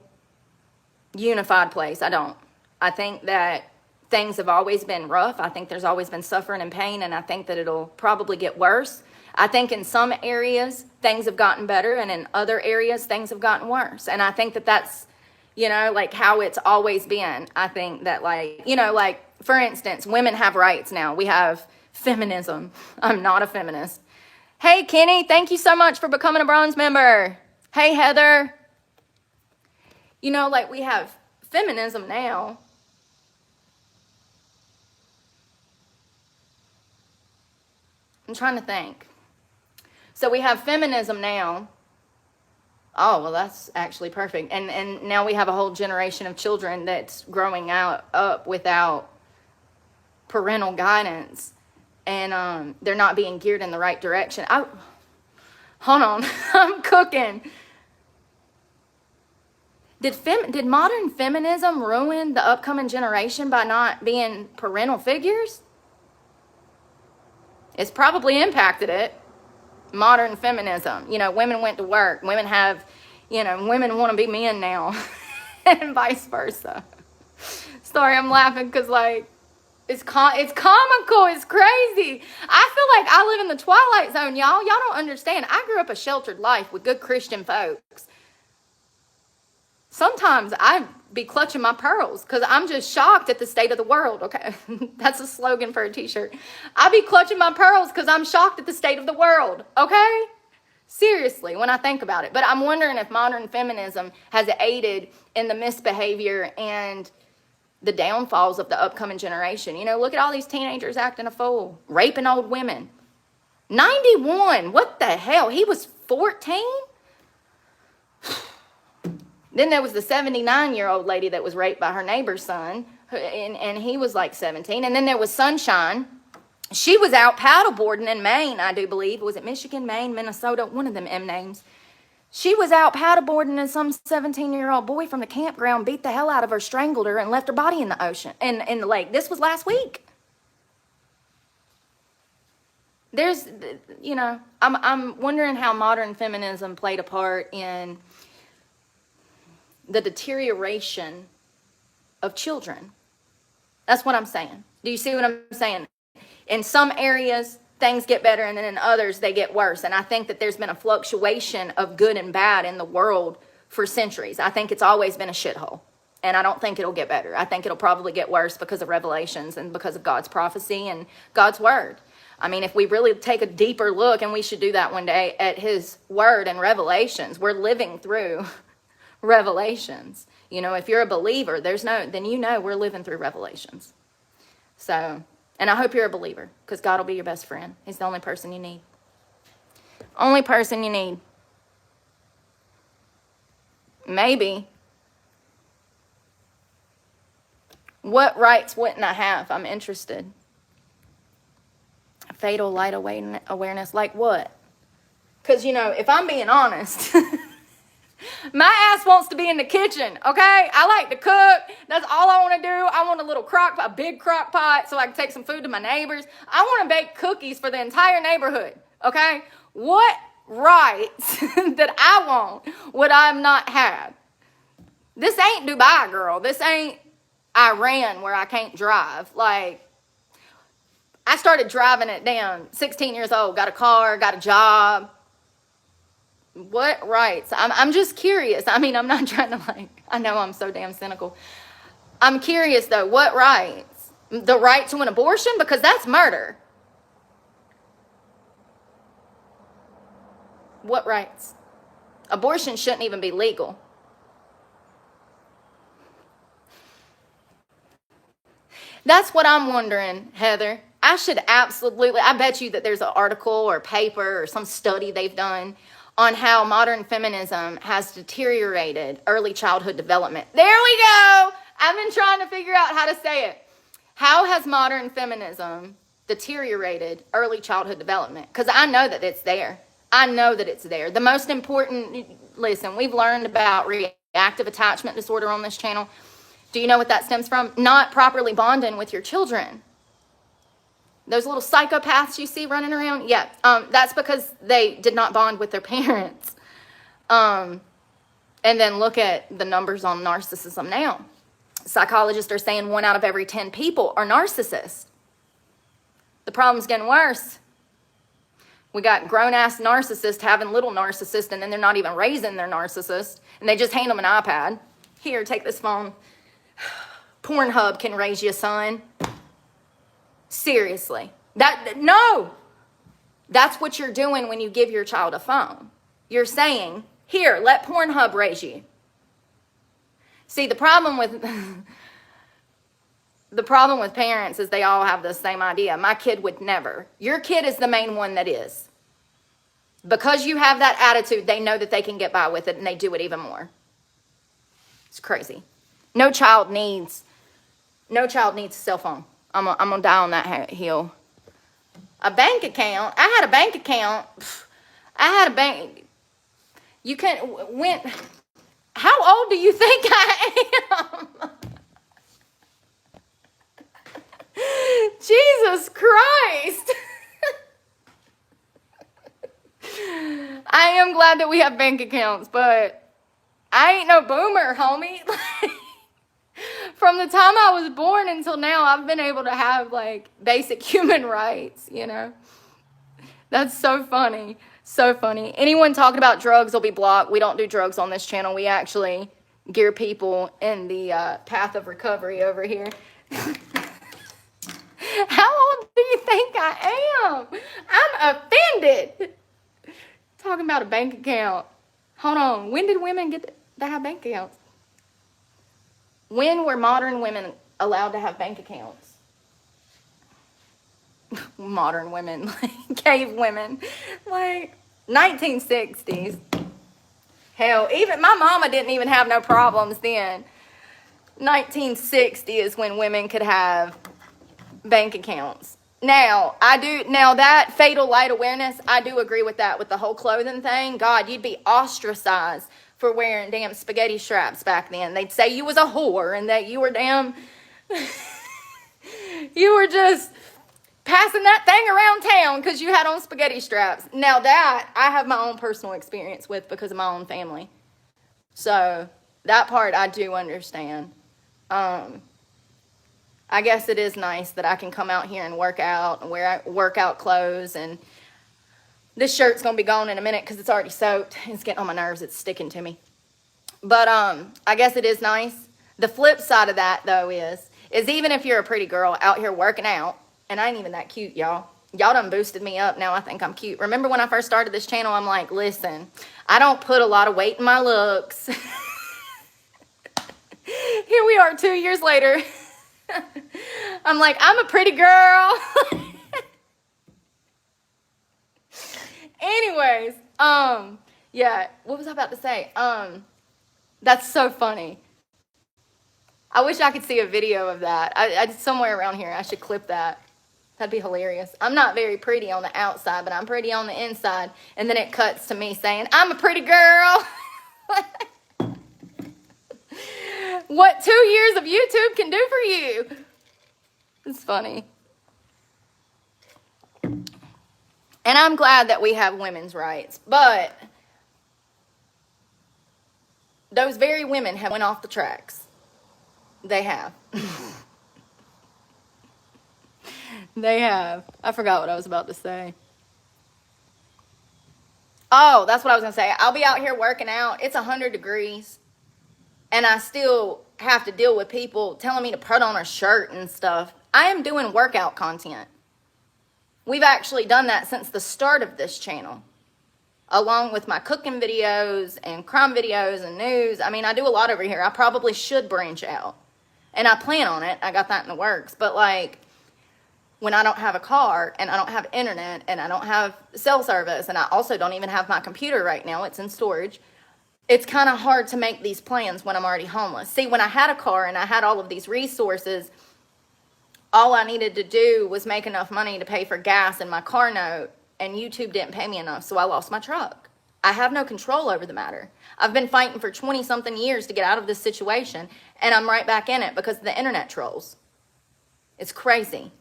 unified place. I don't. I think that things have always been rough. I think there's always been suffering and pain, and I think that it'll probably get worse. I think in some areas things have gotten better, and in other areas things have gotten worse. And I think that that's, you know, like how it's always been. I think that, like, you know, like, for instance, women have rights now. We have feminism. I'm not a feminist. Hey, Kenny, thank you so much for becoming a bronze member. Hey, Heather. You know, like, we have feminism now. I'm trying to think. So we have feminism now. Oh, well, that's actually perfect. And now we have a whole generation of children that's growing up without parental guidance. And they're not being geared in the right direction. Hold on. I'm cooking. Did modern feminism ruin the upcoming generation by not being parental figures? It's probably impacted it. Modern feminism. You know, women went to work. Women have, you know, women want to be men now. And vice versa. Sorry, I'm laughing because, like, it's comical. It's crazy. I feel like I live in the Twilight Zone, y'all. Y'all don't understand. I grew up a sheltered life with good Christian folks. Sometimes I be clutching my pearls because I'm just shocked at the state of the world, okay? That's a slogan for a t-shirt. I be clutching my pearls because I'm shocked at the state of the world, okay? Seriously, when I think about it. But I'm wondering if modern feminism has aided in the misbehavior and the downfalls of the upcoming generation. You know, look at all these teenagers acting a fool, raping old women. 91, what the hell? He was 14? Then there was the 79-year-old lady that was raped by her neighbor's son, and he was like 17. And then there was Sunshine. She was out paddleboarding in Maine, I do believe. Was it Michigan, Maine, Minnesota? One of them M names. She was out paddleboarding, and some 17-year-old boy from the campground beat the hell out of her, strangled her, and left her body in the ocean, in the lake. This was last week. There's, you know, I'm wondering how modern feminism played a part in the deterioration of children. That's what I'm saying. Do you see what I'm saying? In some areas, things get better, and then in others, they get worse. And I think that there's been a fluctuation of good and bad in the world for centuries. I think it's always been a shithole. And I don't think it'll get better. I think it'll probably get worse because of Revelations and because of God's prophecy and God's word. I mean, if we really take a deeper look, and we should do that one day, at his word and Revelations, we're living through Revelations. You know, if you're a believer, then you know we're living through Revelations. So, and I hope you're a believer, because God will be your best friend. He's the only person you need. Only person you need. Maybe. What rights wouldn't I have? I'm interested. Fatal light awareness, like what? Because, you know, if I'm being honest, my ass wants to be in the kitchen, okay? I like to cook. That's all I want to do. I want a big crock pot so I can take some food to my neighbors. I want to bake cookies for the entire neighborhood, okay? What rights that I want would I not have? This ain't Dubai, girl. This ain't Iran where I can't drive. Like, I started driving at 16 years old. Got a car, got a job. What rights? I'm just curious. I mean, I'm not trying to, I know I'm so damn cynical. I'm curious, though. What rights? The right to an abortion? Because that's murder. What rights? Abortion shouldn't even be legal. That's what I'm wondering, Heather. I bet you that there's an article or paper or some study they've done on how modern feminism has deteriorated early childhood development. There we go. I've been trying to figure out how to say it. How has modern feminism deteriorated early childhood development? Because I know that it's there. I know that it's there. The most important, listen, we've learned about reactive attachment disorder on this channel. Do you know what that stems from? Not properly bonding with your children. Those little psychopaths you see running around, yeah, that's because they did not bond with their parents. And then look at the numbers on narcissism now. Psychologists are saying 1 out of every 10 people are narcissists. The problem's getting worse. We got grown-ass narcissists having little narcissists, and then they're not even raising their narcissist, and they just hand them an iPad. Here, take this phone. Pornhub can raise you, son. Seriously. No. That's what you're doing when you give your child a phone. You're saying, here, let Pornhub raise you. See, the problem with parents is they all have the same idea. My kid would never. Your kid is the main one that is. Because you have that attitude, they know that they can get by with it, and they do it even more. It's crazy. No child needs a cell phone. I'm gonna die on that hill. A bank account. I had a bank account. You can't. How old do you think I am? Jesus Christ. I am glad that we have bank accounts, but I ain't no boomer, homie. From the time I was born until now, I've been able to have, like, basic human rights, you know? That's so funny. So funny. Anyone talking about drugs will be blocked. We don't do drugs on this channel. We actually gear people in the path of recovery over here. How old do you think I am? I'm offended. Talking about a bank account. Hold on. When did women get to have bank accounts? When were modern women allowed to have bank accounts? Modern women, like cave women, like 1960s. Hell, even my mama didn't even have no problems then. 1960 is when women could have bank accounts. Now that fatal light awareness, I do agree with that, with the whole clothing thing. God, you'd be ostracized for wearing damn spaghetti straps back then. They'd say you was a whore and that you were damn, you were just passing that thing around town because you had on spaghetti straps. Now that I have my own personal experience with because of my own family. So that part I do understand. I guess it is nice that I can come out here and work out and wear workout clothes. And this shirt's going to be gone in a minute because it's already soaked. It's getting on my nerves. It's sticking to me. But I guess it is nice. The flip side of that, though, is even if you're a pretty girl out here working out, and I ain't even that cute, y'all. Y'all done boosted me up. Now I think I'm cute. Remember when I first started this channel, I'm like, listen, I don't put a lot of weight in my looks. Here we are 2 years later. I'm like, I'm a pretty girl. Anyways, yeah, what was I about to say? That's so funny. I wish I could see a video of that. I somewhere around here, I should clip that. That'd be hilarious. I'm not very pretty on the outside, but I'm pretty on the inside. And then it cuts to me saying, I'm a pretty girl. What 2 years of YouTube can do for you. It's funny. And I'm glad that we have women's rights. But those very women have went off the tracks. They have. They have. I forgot what I was about to say. Oh, that's what I was going to say. I'll be out here working out. It's 100 degrees. And I still have to deal with people telling me to put on a shirt and stuff. I am doing workout content. We've actually done that since the start of this channel. Along with my cooking videos and crime videos and news. I mean, I do a lot over here. I probably should branch out. And I plan on it. I got that in the works. But like, when I don't have a car and I don't have internet and I don't have cell service and I also don't even have my computer right now. It's in storage. It's kind of hard to make these plans when I'm already homeless. See, when I had a car and I had all of these resources, all I needed to do was make enough money to pay for gas and my car note and YouTube didn't pay me enough, so I lost my truck. I have no control over the matter. I've been fighting for 20-something years to get out of this situation, and I'm right back in it because of the internet trolls. It's crazy.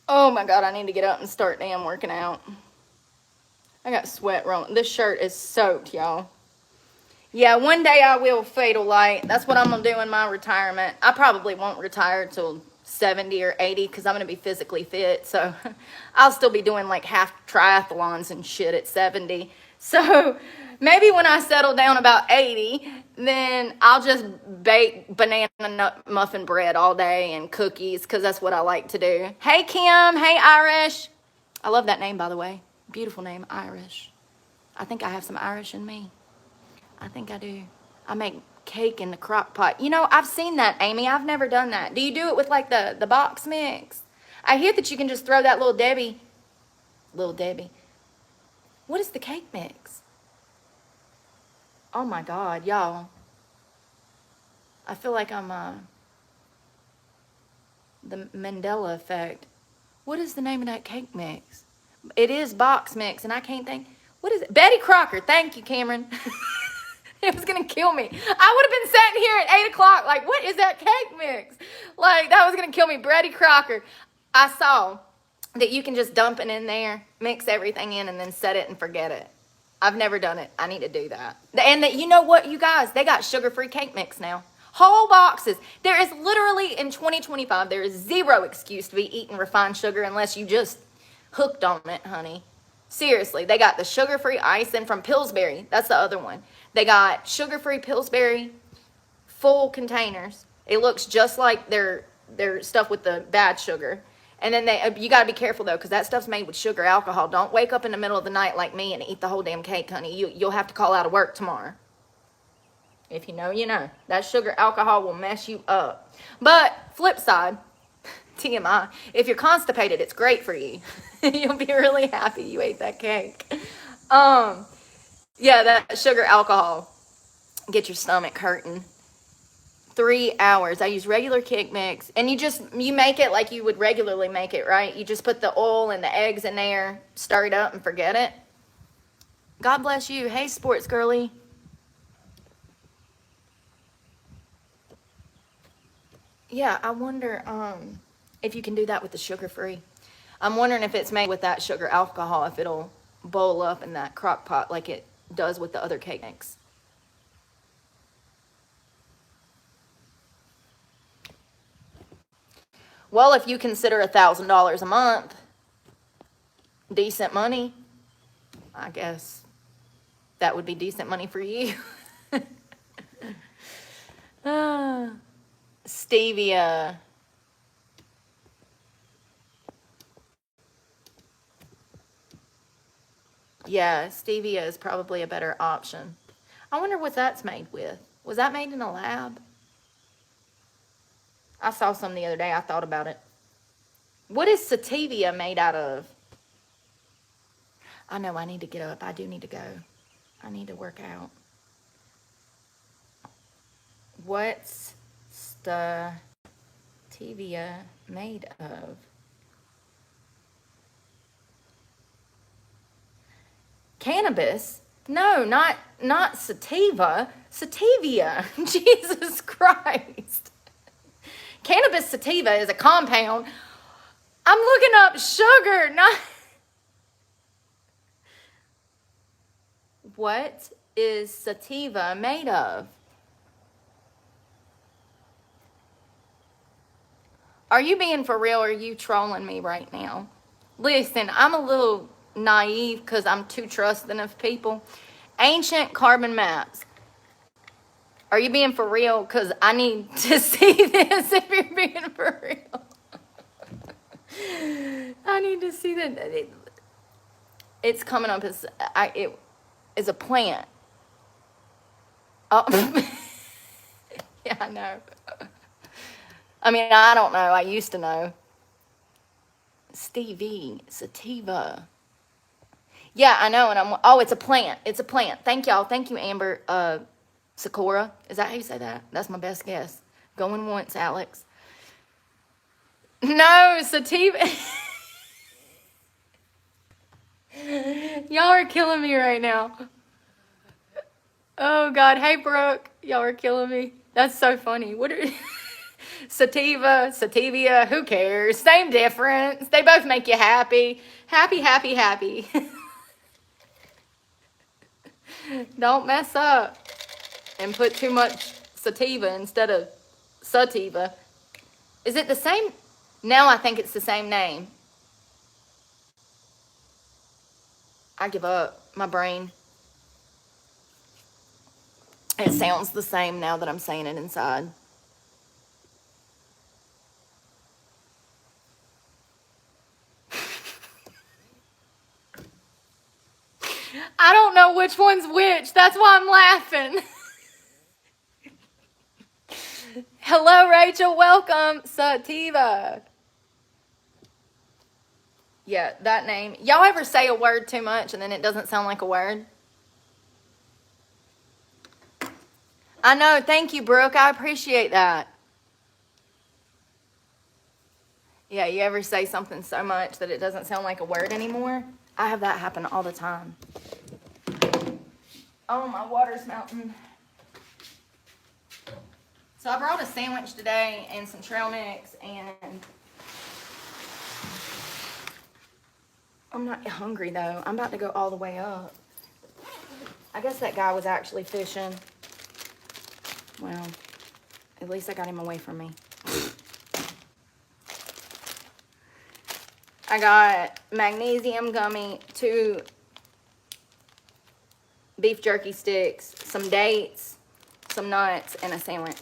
Oh my God, I need to get up and start damn working out. I got sweat rolling. This shirt is soaked, y'all. Yeah, one day I will fatal light. That's what I'm going to do in my retirement. I probably won't retire till 70 or 80 because I'm going to be physically fit. So I'll still be doing like half triathlons and shit at 70. So maybe when I settle down about 80, then I'll just bake banana nut muffin bread all day and cookies because that's what I like to do. Hey, Kim. Hey, Irish. I love that name, by the way. Beautiful name, Irish. I think I have some Irish in me. I think I do. I make cake in the crock pot. You know, I've seen that, Amy. I've never done that. Do you do it with like the box mix? I hear that you can just throw that Little Debbie. What is the cake mix? Oh my God, y'all. I feel like I'm the Mandela effect. What is the name of that cake mix? It is box mix, and I can't think. What is it? Betty Crocker. Thank you, Cameron. It was going to kill me. I would have been sitting here at 8 o'clock like, what is that cake mix? Like, that was going to kill me. Betty Crocker. I saw that you can just dump it in there, mix everything in, and then set it and forget it. I've never done it. I need to do that. And that, you know what, you guys? They got sugar-free cake mix now. Whole boxes. There is literally, in 2025, there is zero excuse to be eating refined sugar unless you just hooked on it, honey. Seriously, they got the sugar-free icing from Pillsbury. That's the other one. They got sugar-free Pillsbury full containers. It looks just like their stuff with the bad sugar. And then you got to be careful, though, because that stuff's made with sugar alcohol. Don't wake up in the middle of the night like me and eat the whole damn cake, honey. You'll have to call out of work tomorrow. If you know, you know. That sugar alcohol will mess you up. But, flip side, TMI, if you're constipated, it's great for you. You'll be really happy you ate that cake. Yeah, that sugar alcohol get your stomach hurting. 3 hours. I use regular cake mix, and you make it like you would regularly make it, right? You just put the oil and the eggs in there, stir it up, and forget it. God bless you. Hey, sports girly. Yeah, I wonder if you can do that with the sugar-free. I'm wondering if it's made with that sugar alcohol, if it'll boil up in that crock pot like it does with the other cake mix. Well, if you consider $1,000 a month decent money, I guess that would be decent money for you. Stevia. Yeah, stevia is probably a better option. I wonder what that's made with. Was that made in a lab? I saw some the other day. I thought about it. What is sativia made out of? I know I need to get up. I do need to go. I need to work out. What's sativia made of? Cannabis? No, not sativa. Sativia. Jesus Christ. Cannabis sativa is a compound. I'm looking up sugar, not... What is sativa made of? Are you being for real or are you trolling me right now? Listen, I'm a little naive because I'm too trusting of people. Ancient carbon maps. Are you being for real? Because I need to see this if you're being for real. I need to see that. It's coming up as it is a plant. Oh, yeah, I know. I mean, I don't know. I used to know. Stevie, sativa. Yeah, I know. And oh, it's a plant. It's a plant. Thank y'all. Thank you, Amber. Sakura. Is that how you say that? That's my best guess. Going once, Alex. No, sativa. Y'all are killing me right now. Oh, God. Hey, Brooke. Y'all are killing me. That's so funny. What are... Sativa, sativia, who cares? Same difference. They both make you happy. Happy, happy, happy. Don't mess up and put too much sativa instead of sativa. Is it the same? Now I think it's the same name. I give up. My brain. It sounds the same now that I'm saying it inside. I don't know which one's which. That's why I'm laughing. Hello, Rachel. Welcome. Sativa. Yeah, that name. Y'all ever say a word too much and then it doesn't sound like a word? I know. Thank you, Brooke. I appreciate that. Yeah, you ever say something so much that it doesn't sound like a word anymore? I have that happen all the time. Oh, my water's melting. So I brought a sandwich today and some trail mix, and I'm not hungry though. I'm about to go all the way up. I guess that guy was actually fishing. Well, at least I got him away from me. I got magnesium gummy, 2 beef jerky sticks, some dates, some nuts, and a sandwich.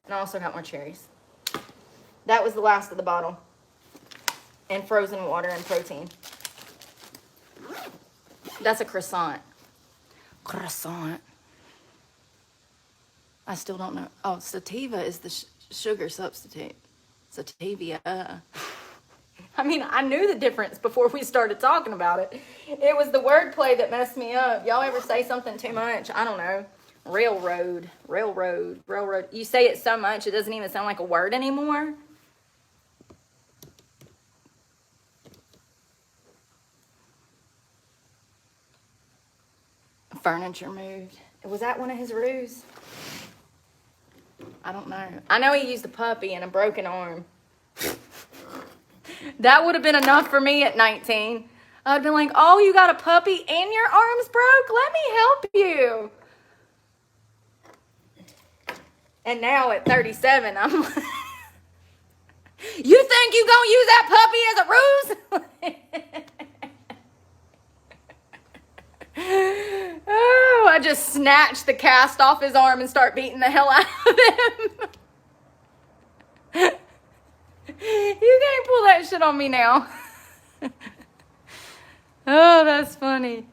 And I also got more cherries. That was the last of the bottle. And frozen water and protein. That's a croissant. Croissant. I still don't know. Oh, sativa is the sugar substitute. Sativia. I mean, I knew the difference before we started talking about it. It was the wordplay that messed me up. Y'all ever say something too much? I don't know. Railroad. You say it so much, it doesn't even sound like a word anymore. Furniture moved. Was that one of his ruse? I don't know. I know he used a puppy and a broken arm. That would have been enough for me at 19. I'd been like, oh, you got a puppy and your arm's broke? Let me help you. And now at 37, I'm like, you think you gonna use that puppy as a ruse? Oh, I just snatched the cast off his arm and start beating the hell out of him. You can't pull that shit on me now. Oh, that's funny.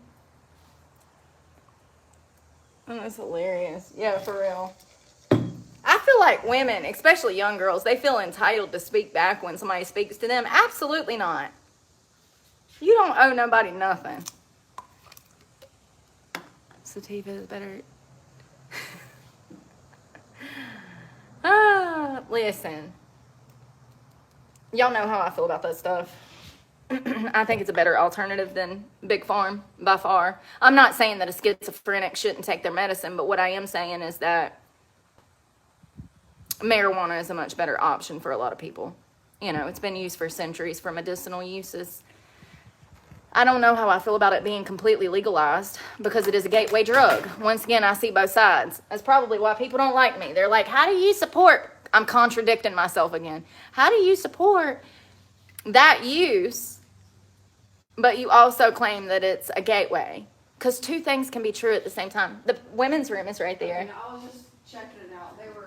Oh, that's hilarious. Yeah, for real. I feel like women, especially young girls, they feel entitled to speak back when somebody speaks to them. Absolutely not. You don't owe nobody nothing. Sativa is better. Listen. Y'all know how I feel about that stuff. I think it's a better alternative than Big Farm, by far. I'm not saying that a schizophrenic shouldn't take their medicine, but what I am saying is that marijuana is a much better option for a lot of people. You know, it's been used for centuries for medicinal uses. I don't know how I feel about it being completely legalized because it is a gateway drug. Once again, I see both sides. That's probably why people don't like me. They're like, how do you support? I'm contradicting myself again. How do you support that use, but you also claim that it's a gateway? Because 2 things can be true at the same time. The women's room is right there. Yeah, I was just checking it out. They were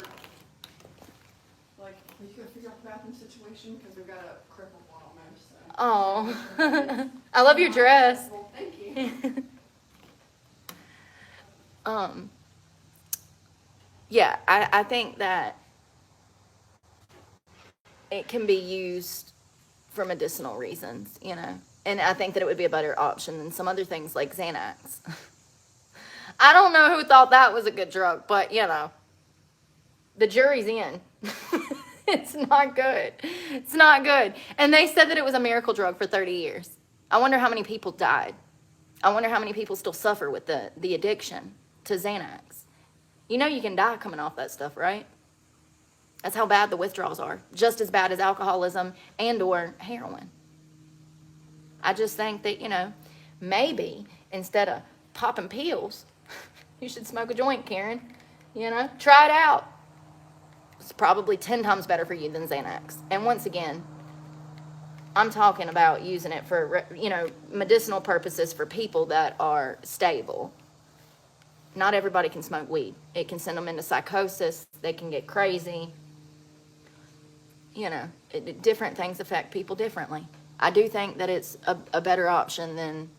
like, are you going to figure out the bathroom situation? Because we've got a crippled one almost. So. Oh, I love your dress. Well, thank you. Yeah, I think that it can be used for medicinal reasons, you know. And I think that it would be a better option than some other things like Xanax. I don't know who thought that was a good drug, but you know, the jury's in. It's not good. It's not good. And they said that it was a miracle drug for 30 years. I wonder how many people died. I wonder how many people still suffer with the addiction to Xanax. You know you can die coming off that stuff, right? That's how bad the withdrawals are. Just as bad as alcoholism and or heroin. I just think that, you know, maybe instead of popping pills, you should smoke a joint, Karen. You know, try it out. It's probably 10 times better for you than Xanax. And once again, I'm talking about using it for, you know, medicinal purposes for people that are stable. Not everybody can smoke weed. It can send them into psychosis. They can get crazy. You know, different things affect people differently. I do think that it's a better option than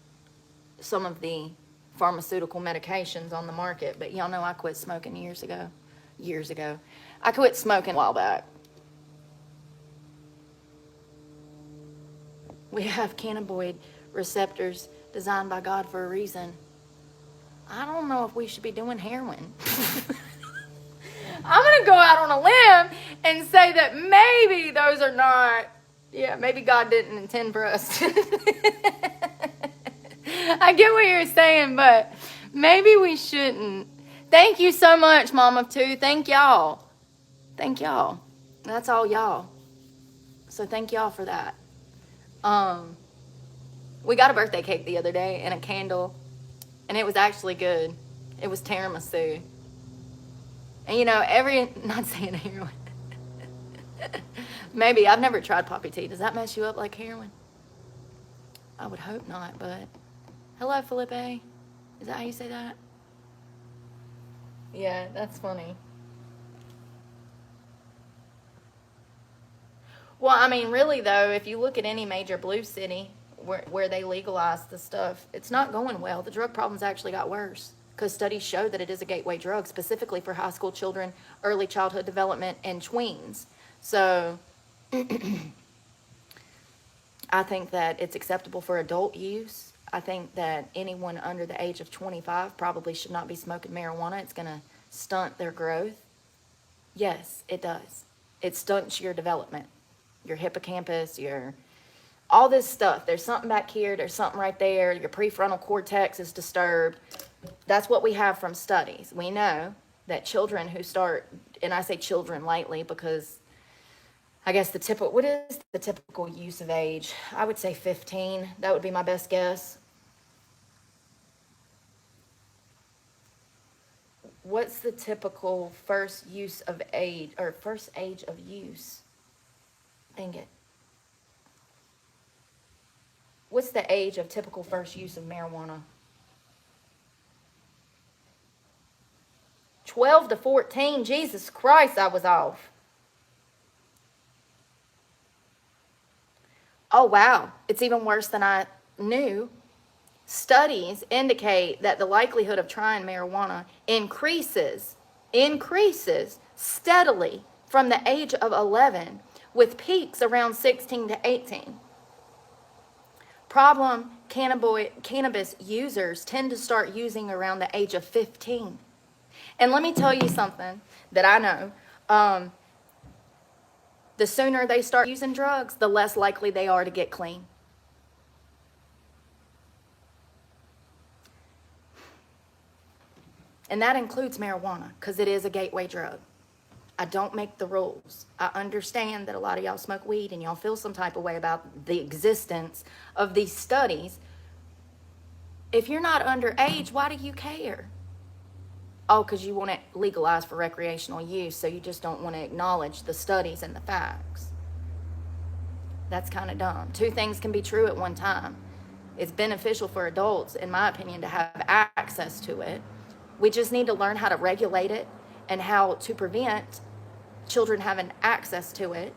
some of the pharmaceutical medications on the market. But y'all know I quit smoking years ago. I quit smoking a while back. We have cannabinoid receptors designed by God for a reason. I don't know if we should be doing heroin. I'm going to go out on a limb and say that maybe those are not, maybe God didn't intend for us. I get what you're saying, but maybe we shouldn't. Thank you so much, Mom of Two. Thank y'all. Thank y'all. That's all y'all. So thank y'all for that. We got a birthday cake the other day and a candle, and it was actually good. It was tiramisu. And you know, not saying heroin. Maybe, I've never tried poppy tea. Does that mess you up like heroin? I would hope not, but hello, Felipe. Is that how you say that? Yeah, that's funny. Well, I mean, really though, if you look at any major blue city where they legalized the stuff, it's not going well. The drug problems actually got worse because studies show that it is a gateway drug, specifically for high school children, early childhood development, and tweens. So I think that it's acceptable for adult use. I think that anyone under the age of 25 probably should not be smoking marijuana. It's going to stunt their growth. Yes, it does. It stunts your development, your hippocampus, all this stuff. There's something back here. There's something right there. Your prefrontal cortex is disturbed. That's what we have from studies. We know that children who start, and I say children lightly because I guess what is the typical use of age? I would say 15. That would be my best guess. What's the typical first age of use? Dang it. What's the age of typical first use of marijuana? 12 to 14. Jesus Christ, I was off. Oh, wow. It's even worse than I knew. Studies indicate that the likelihood of trying marijuana increases steadily from the age of 11, with peaks around 16 to 18. Problem cannabis users tend to start using around the age of 15. And let me tell you something that I know. The sooner they start using drugs, the less likely they are to get clean. And that includes marijuana, because it is a gateway drug. I don't make the rules. I understand that a lot of y'all smoke weed and y'all feel some type of way about the existence of these studies. If you're not underage, why do you care? Oh, because you want it legalized for recreational use, so you just don't want to acknowledge the studies and the facts. That's kind of dumb. Two things can be true at one time. It's beneficial for adults, in my opinion, to have access to it. We just need to learn how to regulate it and how to prevent children having access to it.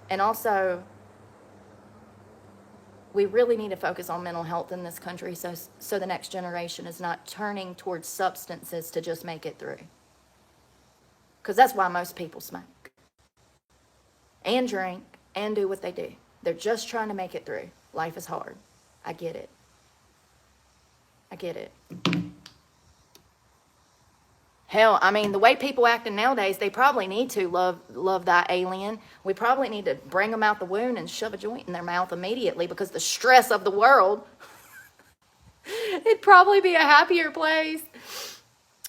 And also, we really need to focus on mental health in this country so the next generation is not turning towards substances to just make it through. Because that's why most people smoke. and drink and do what they do. They're just trying to make it through. Life is hard. I get it. I get it. Hell, I mean, the way people acting nowadays, they probably need to love that alien. We probably need to bring them out the wound and shove a joint in their mouth immediately, because the stress of the world, it'd probably be a happier place.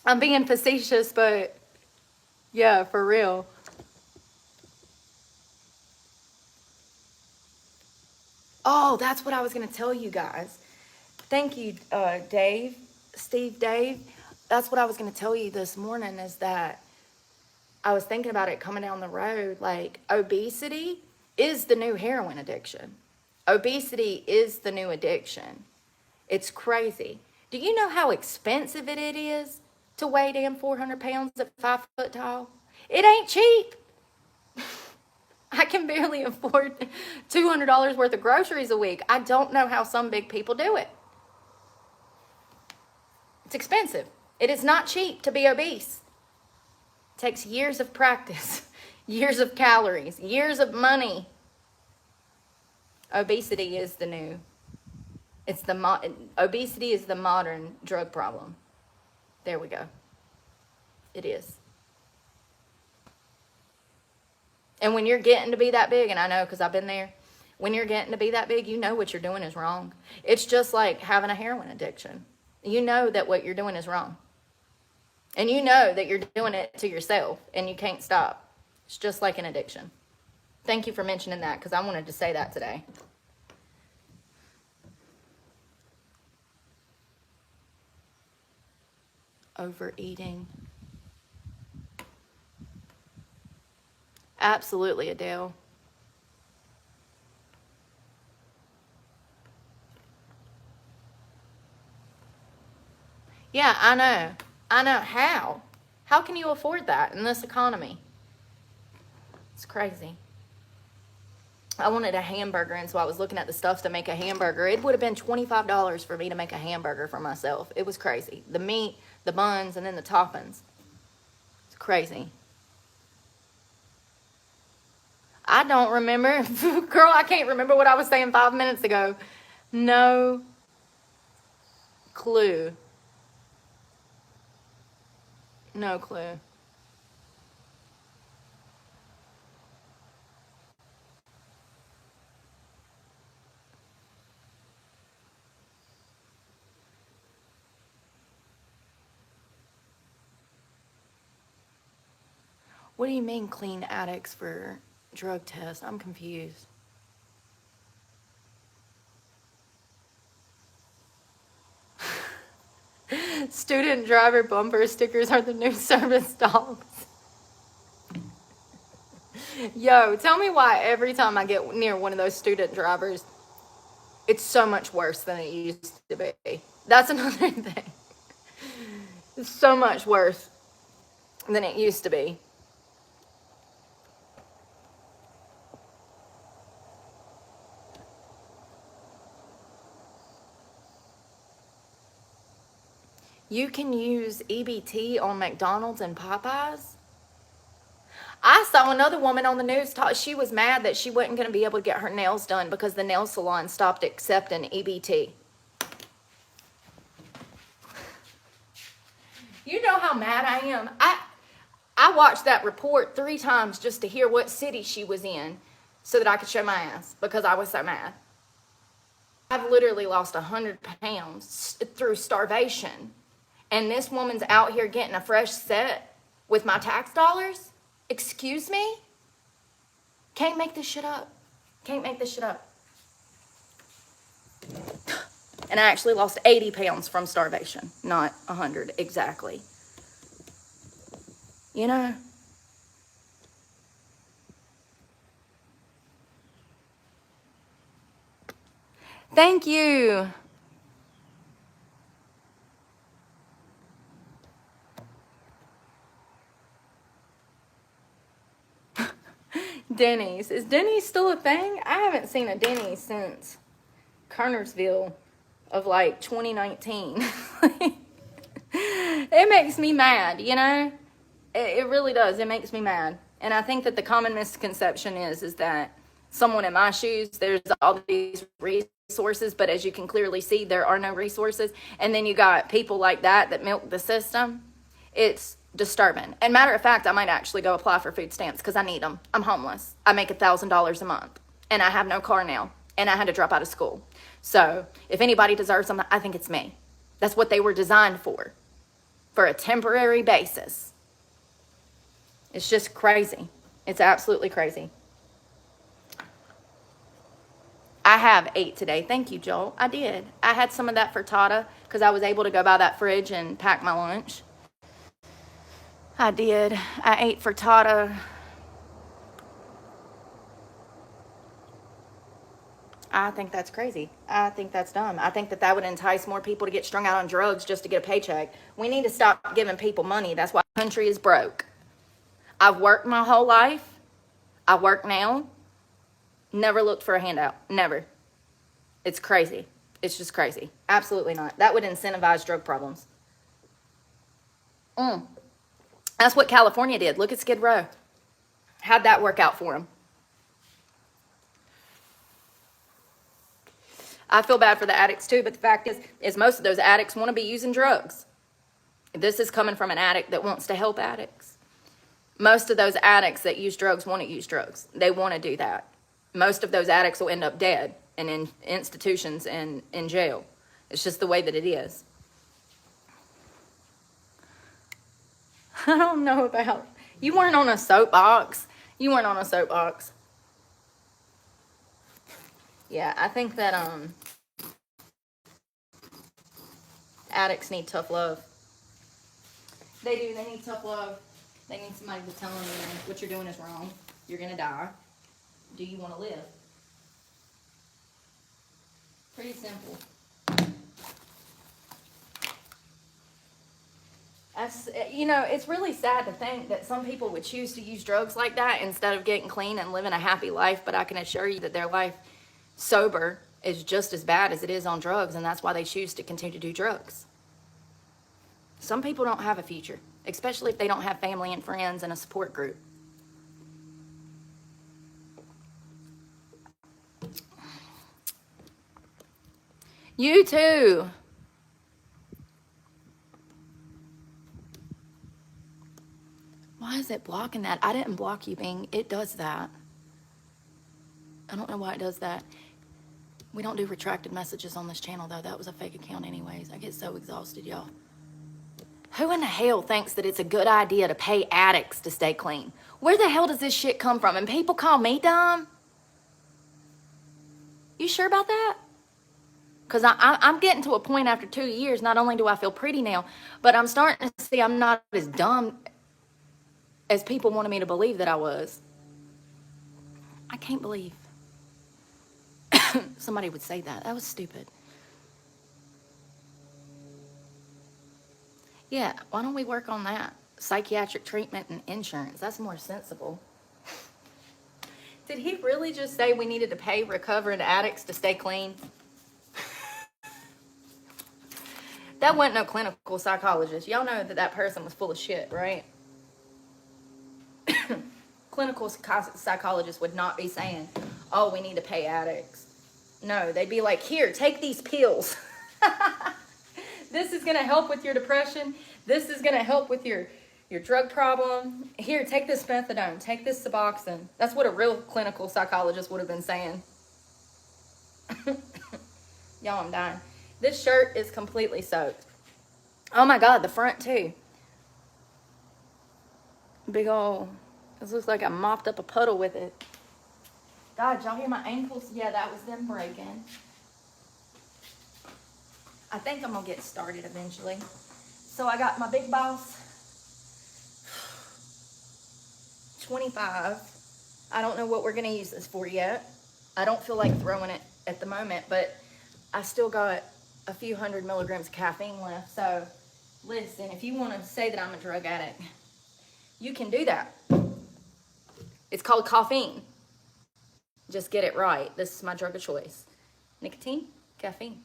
I'm being facetious, but yeah, for real. Oh, that's what I was going to tell you guys. Thank you, Dave. That's what I was going to tell you this morning, is that I was thinking about it coming down the road. Like, obesity is the new heroin addiction. Obesity is the new addiction. It's crazy. Do you know how expensive it is to weigh damn 400 pounds at 5 foot tall? It ain't cheap. I can barely afford $200 worth of groceries a week. I don't know how some big people do it. It's expensive. It is not cheap to be obese. It takes years of practice, years of calories, years of money. Obesity is the new. Obesity is the modern drug problem. There we go. It is. And when you're getting to be that big, and I know because I've been there, when you're getting to be that big, you know what you're doing is wrong. It's just like having a heroin addiction. You know that what you're doing is wrong. And you know that you're doing it to yourself, and you can't stop. It's just like an addiction. Thank you for mentioning that, because I wanted to say that today. Overeating. Absolutely, Adele. Yeah, I know. I know. How? How can you afford that in this economy? It's crazy. I wanted a hamburger, and so I was looking at the stuff to make a hamburger. It would have been $25 for me to make a hamburger for myself. It was crazy. The meat, the buns, and then the toppings. It's crazy. I don't remember. Girl, I can't remember what I was saying 5 minutes ago. No clue. No clue. What do you mean clean addicts for drug tests? I'm confused. Student driver bumper stickers are the new service dogs. Yo, tell me why every time I get near one of those student drivers, it's so much worse than it used to be. That's another thing. It's so much worse than it used to be. You can use EBT on McDonald's and Popeyes? I saw another woman on the news talk. She was mad that she wasn't going to be able to get her nails done because the nail salon stopped accepting EBT. You know how mad I am. I watched that report 3 times just to hear what city she was in so that I could show my ass because I was so mad. I've literally lost 100 pounds through starvation. And this woman's out here getting a fresh set with my tax dollars? Excuse me? Can't make this shit up. Can't make this shit up. And I actually lost 80 pounds from starvation, not 100 exactly. You know? Thank you. Denny's. Is Denny's still a thing? I haven't seen a Denny's since Kernersville of like 2019. It makes me mad, you know? It really does. It makes me mad. And I think that the common misconception is that someone in my shoes, there's all these resources, but as you can clearly see, there are no resources. And then you got people like that milk the system. It's disturbing. And matter of fact, I might actually go apply for food stamps because I need them. I'm homeless. I make $1,000 a month, and I have no car now, and I had to drop out of school. So if anybody deserves them, I think it's me. That's what they were designed for a temporary basis. It's just crazy. It's absolutely crazy. I have ate today. Thank you, Joel. I did. I had some of that frittata because I was able to go by that fridge and pack my lunch. I did. I ate frittata. I think that's crazy. I think that's dumb. I think that would entice more people to get strung out on drugs just to get a paycheck. We need to stop giving people money. That's why the country is broke. I've worked my whole life. I work now. Never looked for a handout. Never. It's crazy. It's just crazy. Absolutely not. That would incentivize drug problems. That's what California did. Look at Skid Row. How'd that work out for them? I feel bad for the addicts too, but the fact is most of those addicts want to be using drugs. This is coming from an addict that wants to help addicts. Most of those addicts that use drugs want to use drugs. They want to do that. Most of those addicts will end up dead and in institutions and in jail. It's just the way that it is. I don't know about... You weren't on a soapbox. You weren't on a soapbox. Yeah, I think that addicts need tough love. They do. They need tough love. They need somebody to tell them, what you're doing is wrong. You're going to die. Do you want to live? Pretty simple. It's really sad to think that some people would choose to use drugs like that instead of getting clean and living a happy life, but I can assure you that their life sober is just as bad as it is on drugs, and that's why they choose to continue to do drugs. Some people don't have a future, especially if they don't have family and friends and a support group. You too. Why is it blocking that? I didn't block you, Bing. It does that. I don't know why it does that. We don't do retracted messages on this channel, though. That was a fake account anyways. I get so exhausted, y'all. Who in the hell thinks that it's a good idea to pay addicts to stay clean? Where the hell does this shit come from? And people call me dumb? You sure about that? Because I'm getting to a point after 2 years, not only do I feel pretty now, but I'm starting to see I'm not as dumb as people wanted me to believe that I was. I can't believe somebody would say that. That was stupid. Yeah, why don't we work on that? Psychiatric treatment and insurance. That's more sensible. Did he really just say we needed to pay recovering addicts to stay clean? That wasn't no clinical psychologist. Y'all know that person was full of shit, right? Clinical psychologists would not be saying, oh, we need to pay addicts. No, they'd be like, here, take these pills. This is going to help with your depression. This is going to help with your drug problem. Here, take this methadone. Take this Suboxone. That's what a real clinical psychologist would have been saying. Y'all, I'm dying. This shirt is completely soaked. Oh my God, the front too. Big ol', this looks like I mopped up a puddle with it. God, y'all hear my ankles? Yeah, that was them breaking. I think I'm gonna get started eventually. So I got my Big Boss 25. I don't know what we're gonna use this for yet. I don't feel like throwing it at the moment, but I still got a few 100 milligrams of caffeine left. So listen, if you want to say that I'm a drug addict, you can do that. It's called caffeine. Just get it right. This is my drug of choice. Nicotine, caffeine.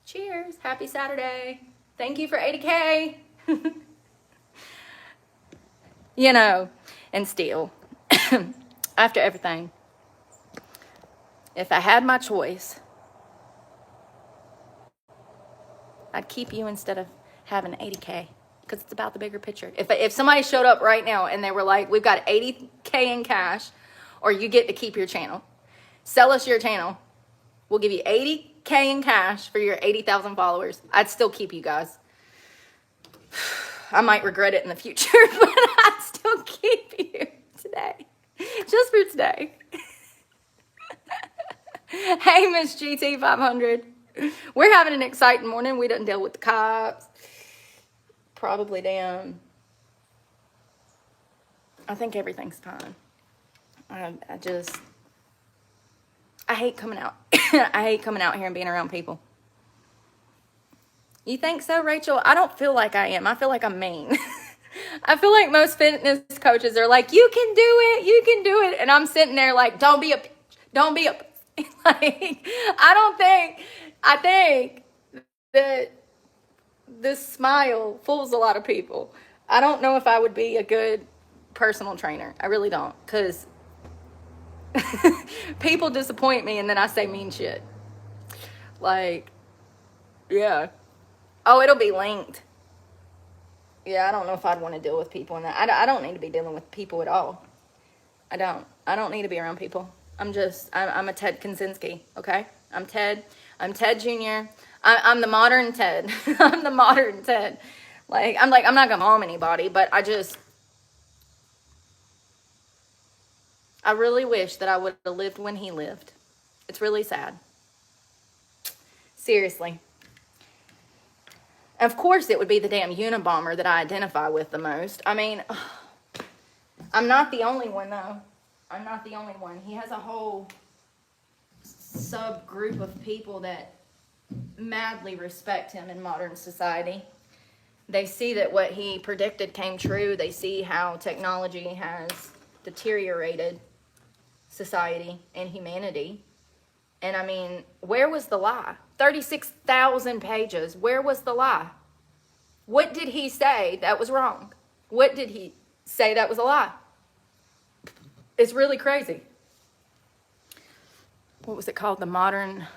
Cheers. Happy Saturday. Thank you for 80K. And still. After everything, if I had my choice, I'd keep you instead of having 80K, because it's about the bigger picture. If somebody showed up right now and they were like, we've got 80K in cash, or you get to keep your channel, sell us your channel, we'll give you 80K in cash for your 80,000 followers, I'd still keep you guys. I might regret it in the future, but I'd still keep you today. Just for today. Hey, Miss GT 500. We're having an exciting morning. We didn't deal with the cops. Probably damn. I think everything's fine. I hate coming out. I hate coming out here and being around people. You think so, Rachel? I don't feel like I am. I feel like I'm mean. I feel like most fitness coaches are like, you can do it, you can do it. And I'm sitting there like, don't be a bitch. Don't be a bitch. Like, I think that this smile fools a lot of people. I don't know if I would be a good personal trainer. I really don't. Because people disappoint me and then I say mean shit. Like, yeah. Oh, it'll be linked. Yeah, I don't know if I'd want to deal with people. And I don't need to be dealing with people at all. I don't need to be around people. I'm a Ted Kaczynski, okay? I'm Ted Jr. I'm the modern Ted. I'm the modern Ted. I'm not going to harm anybody, but I really wish that I would have lived when he lived. It's really sad. Seriously. Of course, it would be the damn Unabomber that I identify with the most. I mean, I'm not the only one, though. I'm not the only one. He has a whole subgroup of people that madly respect him in modern society. They see that what he predicted came true. They see how technology has deteriorated society and humanity. And I mean, where was the lie? 36,000 pages. Where was the lie? What did he say that was wrong? What did he say that was a lie? It's really crazy. What was it called? The modern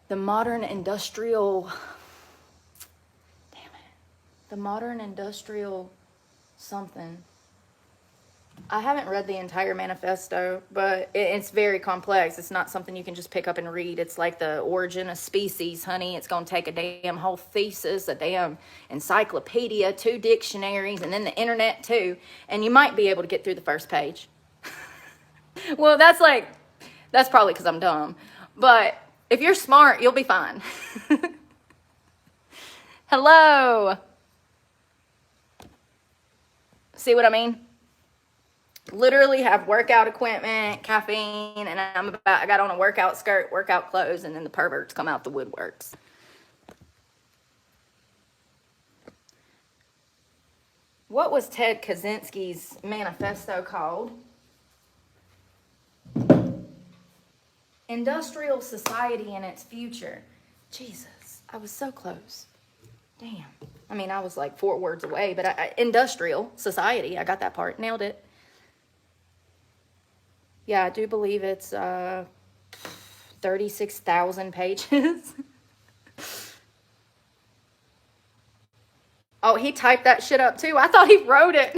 industrial, damn it. The modern industrial something. I haven't read the entire manifesto, but it's very complex. It's not something you can just pick up and read. It's like the origin of species, honey. It's going to take a damn whole thesis, a damn encyclopedia, 2 dictionaries, and then the internet too. And you might be able to get through the first page. Well, that's probably because I'm dumb. But if you're smart, you'll be fine. Hello. See what I mean? Literally have workout equipment, caffeine, and I got on a workout skirt, workout clothes, and then the perverts come out the woodworks. What was Ted Kaczynski's manifesto called? Industrial Society and Its Future. Jesus, I was so close. Damn. I mean, I was like 4 words away, but industrial society, I got that part, nailed it. Yeah, I do believe it's 36,000 pages. Oh, he typed that shit up too. I thought he wrote it.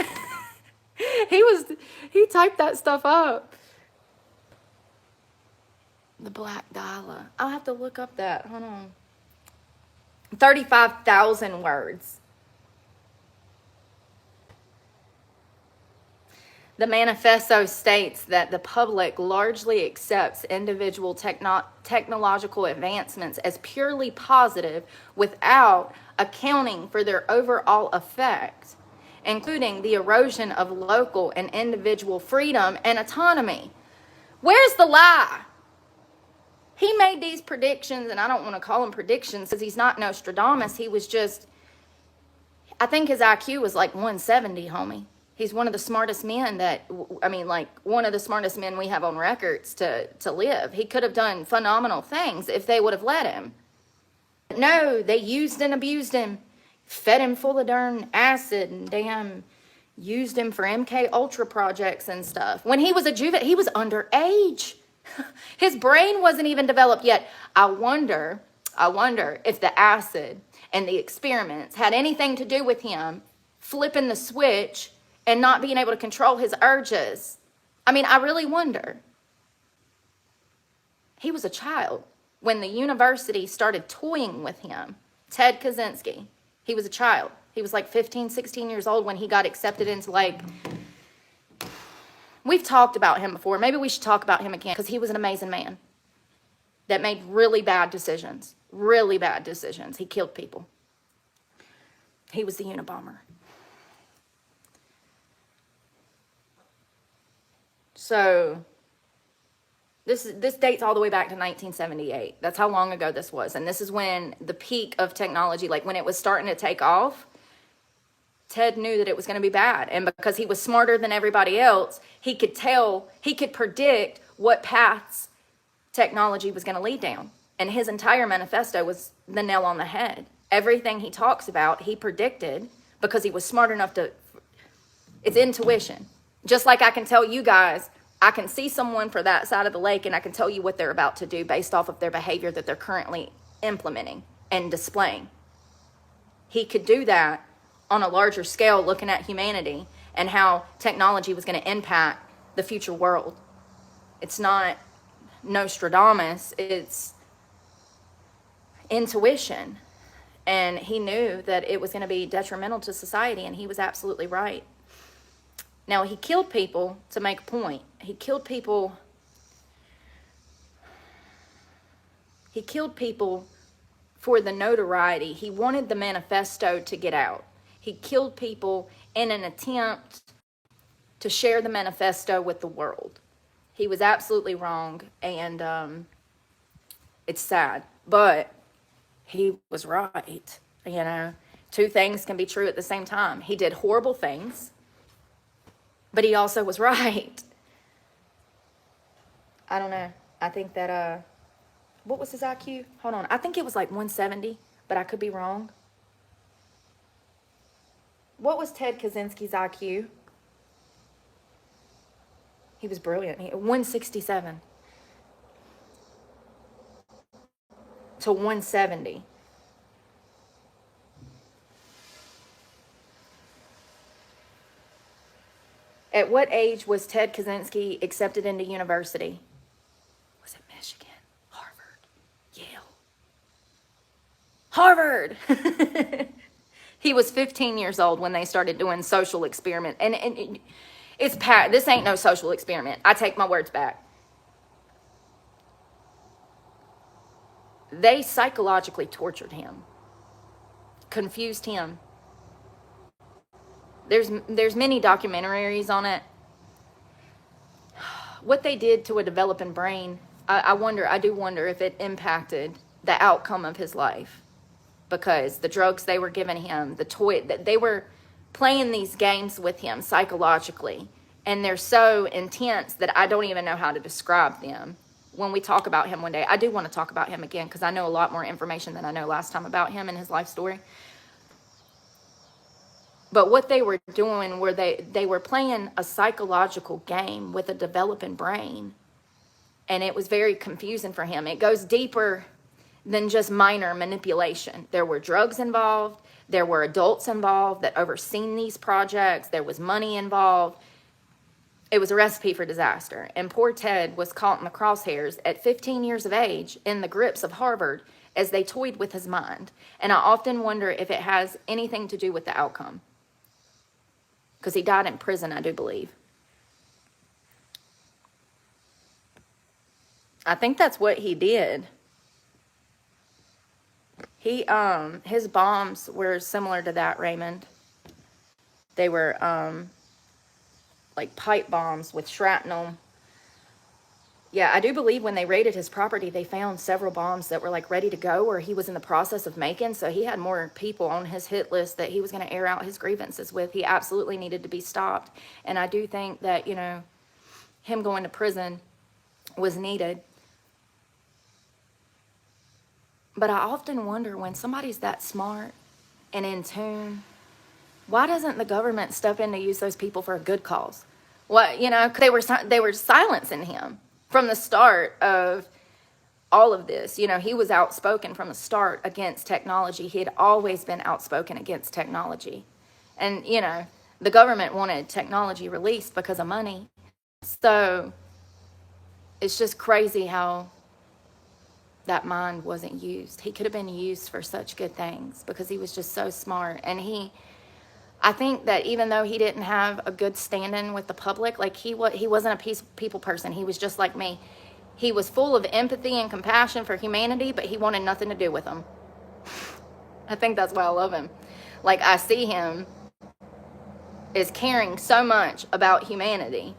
He typed that stuff up. The Black Dahlia. I'll have to look up that. Hold on. 35,000 words. The manifesto states that the public largely accepts individual technological advancements as purely positive without accounting for their overall effect, including the erosion of local and individual freedom and autonomy. Where's the lie? He made these predictions, and I don't want to call them predictions because he's not Nostradamus. He was just, I think his IQ was like 170, homie. He's one of the smartest men one of the smartest men we have on records to live. He could have done phenomenal things if they would have let him. But no, they used and abused him, fed him full of darn acid and damn used him for MK Ultra projects and stuff. When he was a juvenile, he was underage. His brain wasn't even developed yet. I wonder if the acid and the experiments had anything to do with him flipping the switch and not being able to control his urges. I mean, I really wonder. He was a child when the university started toying with him. Ted Kaczynski, he was a child. He was like 15, 16 years old when he got accepted into we've talked about him before. Maybe we should talk about him again because he was an amazing man that made really bad decisions. Really bad decisions. He killed people. He was the Unabomber. So this dates all the way back to 1978. That's how long ago this was. And this is when the peak of technology, like when it was starting to take off, Ted knew that it was going to be bad. And because he was smarter than everybody else, he could predict what paths technology was going to lead down. And his entire manifesto was the nail on the head. Everything he talks about, he predicted because he was smart enough to, it's intuition. Just like I can tell you guys, I can see someone for that side of the lake and I can tell you what they're about to do based off of their behavior that they're currently implementing and displaying. He could do that on a larger scale, looking at humanity and how technology was going to impact the future world. It's not Nostradamus, it's intuition. And he knew that it was going to be detrimental to society, and he was absolutely right. Now, he killed people to make a point. He killed people for the notoriety. He wanted the manifesto to get out. He killed people in an attempt to share the manifesto with the world. He was absolutely wrong, and it's sad, but he was right. You know, two things can be true at the same time. He did horrible things, but he also was right. I don't know. I think that, what was his IQ? Hold on. I think it was like 170, but I could be wrong. What was Ted Kaczynski's IQ? He was brilliant. 167 to 170. At what age was Ted Kaczynski accepted into university? Was it Michigan? Harvard? Yale? Harvard! He was 15 years old when they started doing social experiment. And this ain't no social experiment. I take my words back. They psychologically tortured him, confused him. There's many documentaries on it. What they did to a developing brain, I do wonder if it impacted the outcome of his life. Because the drugs they were giving him, they were playing these games with him psychologically. And they're so intense that I don't even know how to describe them. When we talk about him one day, I do want to talk about him again because I know a lot more information than I know last time about him and his life story. But what they were doing were they were playing a psychological game with a developing brain. And it was very confusing for him. It goes deeper than just minor manipulation. There were drugs involved. There were adults involved that overseen these projects. There was money involved. It was a recipe for disaster. And poor Ted was caught in the crosshairs at 15 years of age in the grips of Harvard as they toyed with his mind. And I often wonder if it has anything to do with the outcome. Because he died in prison, I do believe. I think that's what he did. His bombs were similar to that, Raymond. They were like pipe bombs with shrapnel. Yeah, I do believe when they raided his property, they found several bombs that were like ready to go or he was in the process of making. So he had more people on his hit list that he was going to air out his grievances with. He absolutely needed to be stopped. And I do think that, you know, him going to prison was needed. But I often wonder when somebody's that smart and in tune Why doesn't the government step in to use those people for a good cause? What, you know, they were silencing him from the start of all of this. You know, he was outspoken from the start against technology. He had always been outspoken against technology. And, you know, the government wanted technology released because of money. So it's just crazy how that mind wasn't used. He could have been used for such good things because he was just so smart. And I think that even though he didn't have a good stand-in with the public, like he wasn't a people person. He was just like me. He was full of empathy and compassion for humanity, but he wanted nothing to do with them. I think that's why I love him. Like, I see him as caring so much about humanity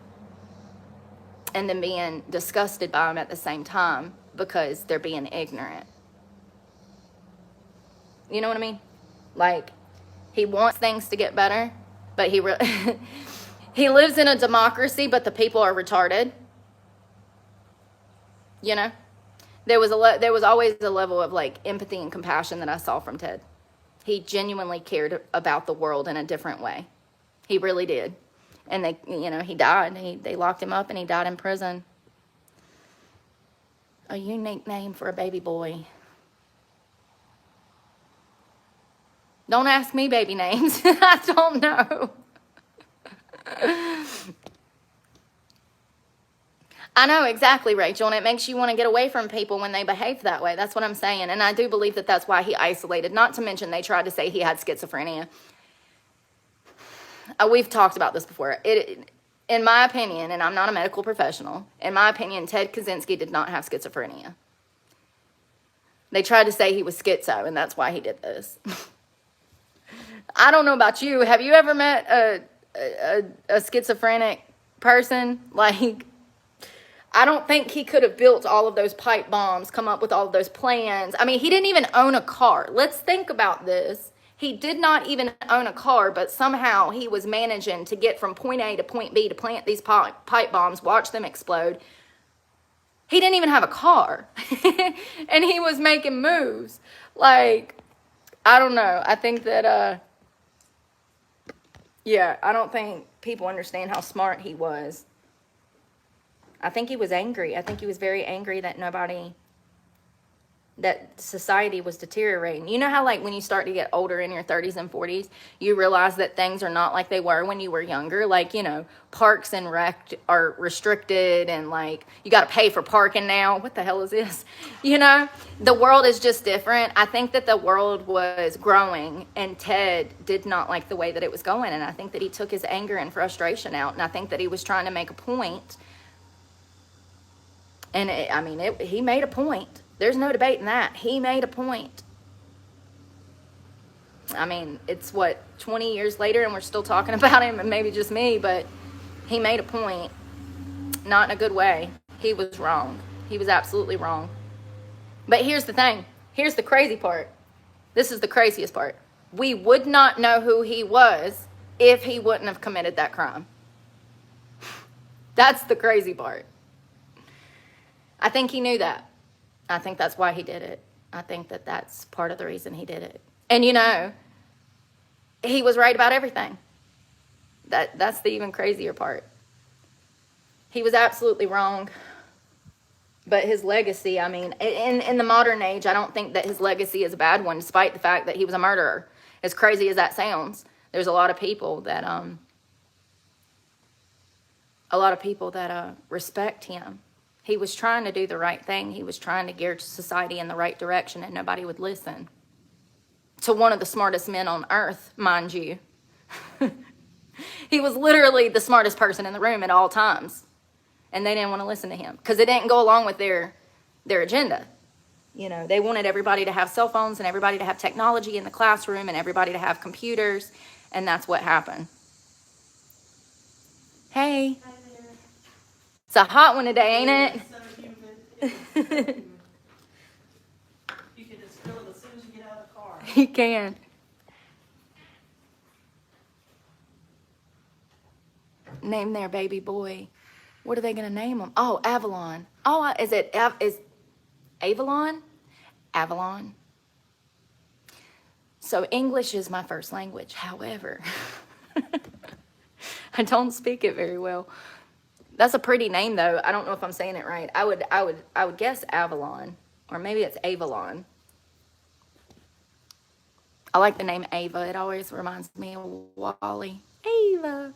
and then being disgusted by them at the same time because they're being ignorant. You know what I mean? Like, he wants things to get better, but he lives in a democracy, but the people are retarded. You know? There was always a level of, like, empathy and compassion that I saw from Ted. He genuinely cared about the world in a different way. He really did. And he died. They locked him up and he died in prison. A unique name for a baby boy. Don't ask me baby names. I don't know. I know, exactly, Rachel, and it makes you want to get away from people when they behave that way. That's what I'm saying. And I do believe that that's why he isolated. Not to mention they tried to say he had schizophrenia. We've talked about this before. In my opinion, and I'm not a medical professional, in my opinion, Ted Kaczynski did not have schizophrenia. They tried to say he was schizo, and that's why he did this. I don't know about you. Have you ever met a schizophrenic person? Like, I don't think he could have built all of those pipe bombs, come up with all of those plans. I mean, he didn't even own a car. Let's think about this. He did not even own a car, but somehow he was managing to get from point A to point B to plant these pipe bombs, watch them explode. He didn't even have a car. And he was making moves. Like, I don't know. I think that, I don't think people understand how smart he was. I think he was angry. I think he was very angry that society was deteriorating. You know how, like, when you start to get older in your 30s and 40s, you realize that things are not like they were when you were younger. Like, you know, parks and rec are restricted and, like, you got to pay for parking now. What the hell is this? You know, the world is just different. I think that the world was growing and Ted did not like the way that it was going. And I think that he took his anger and frustration out. And I think that he was trying to make a point. And he made a point. There's no debating that. He made a point. I mean, it's 20 years later and we're still talking about him, and maybe just me, but he made a point. Not in a good way. He was wrong. He was absolutely wrong. But here's the thing. Here's the crazy part. This is the craziest part. We would not know who he was if he wouldn't have committed that crime. That's the crazy part. I think he knew that. I think that's why he did it. I think that that's part of the reason he did it. And, you know, he was right about everything. That's the even crazier part. He was absolutely wrong. But his legacy, I mean, in the modern age, I don't think that his legacy is a bad one, despite the fact that he was a murderer. As crazy as that sounds, there's a lot of people that respect him. He was trying to do the right thing. He was trying to gear society in the right direction, and nobody would listen. To one of the smartest men on earth, mind you. He was literally the smartest person in the room at all times. And they didn't want to listen to him because it didn't go along with their agenda. You know, they wanted everybody to have cell phones and everybody to have technology in the classroom and everybody to have computers. And that's what happened. Hey. Hi there. It's a hot one today, ain't it? It's so humid. You can just feel it as soon as you get out of the car. You can. Name their baby boy. What are they going to name him? Oh, Avalon. Oh, is Avalon? Avalon. So English is my first language. However, I don't speak it very well. That's a pretty name, though. I don't know if I'm saying it right. I would guess Avalon, or maybe it's Avalon. I like the name Ava. It always reminds me of Wally. Ava.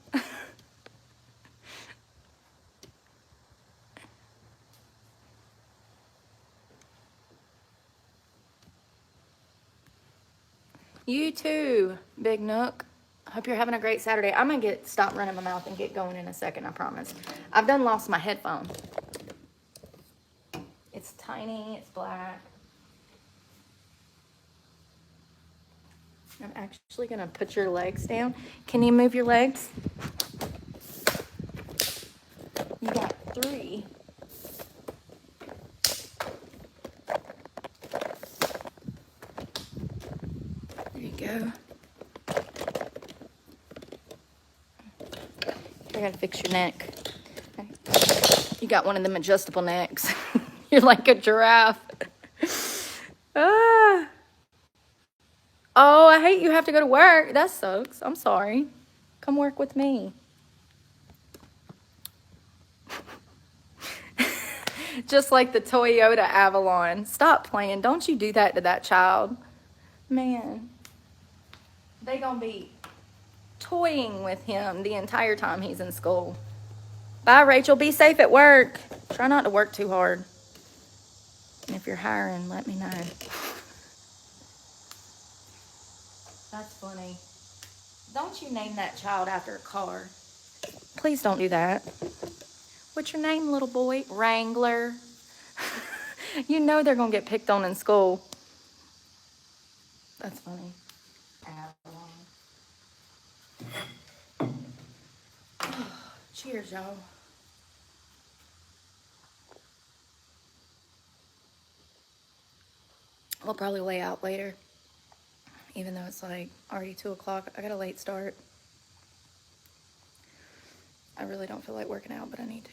You too, Big Nook. Hope you're having a great Saturday. I'm going to stop running my mouth and get going in a second, I promise. I've done lost my headphone. It's tiny. It's black. I'm actually going to put your legs down. Can you move your legs? You got 3. There you go. I got to fix your neck. You got one of them adjustable necks. You're like a giraffe. Ah. Oh, I hate you have to go to work. That sucks. I'm sorry. Come work with me. Just like the Toyota Avalon. Stop playing. Don't you do that to that child. Man. They gonna be toying with him the entire time he's in school. Bye, Rachel. Be safe at work. Try not to work too hard. And if you're hiring, let me know. That's funny. Don't you name that child after a car. Please don't do that. What's your name, little boy? Wrangler. You know they're going to get picked on in school. That's funny. Cheers, y'all. We'll probably lay out later. Even though it's like already 2 o'clock. I got a late start. I really don't feel like working out, but I need to.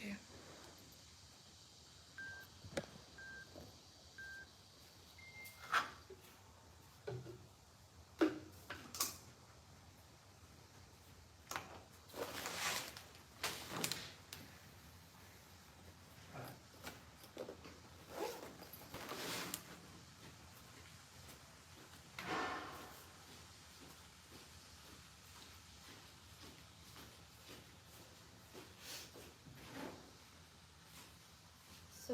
So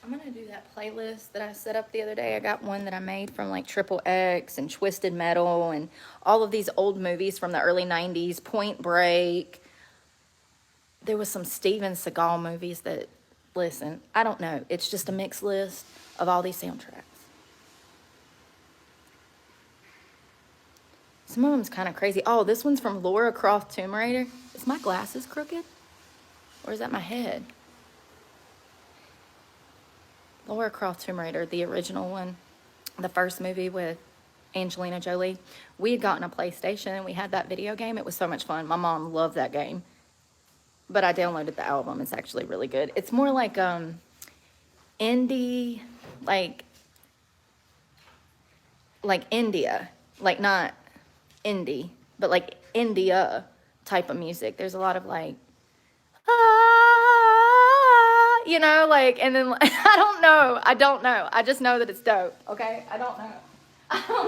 I'm gonna do that playlist that I set up the other day. I got one that I made from like Triple X and Twisted Metal and all of these old movies from the early 90s, Point Break. There was some Steven Seagal movies that, listen, I don't know. It's just a mixed list of all these soundtracks. Some of them's kind of crazy. Oh, this one's from Lara Croft Tomb Raider. Is my glasses crooked? Or is that my head? Lara Croft Tomb Raider, the original one, the first movie with Angelina Jolie. We had gotten a PlayStation and we had that video game. It was so much fun. My mom loved that game. But I downloaded the album. It's actually really good. It's more like indie, like India. Like not indie, but like India type of music. There's a lot of like, you know, like, and then I don't know. I just know that it's dope, okay? I don't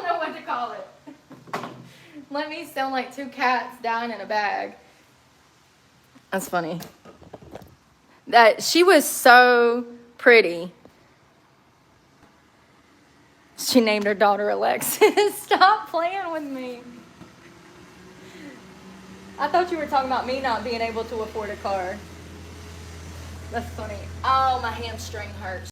know what to call it. Let me sound like 2 cats dying in a bag. That's funny. That she was so pretty. She named her daughter Alexis. Stop playing with me. I thought you were talking about me not being able to afford a car. That's funny. Oh, my hamstring hurts.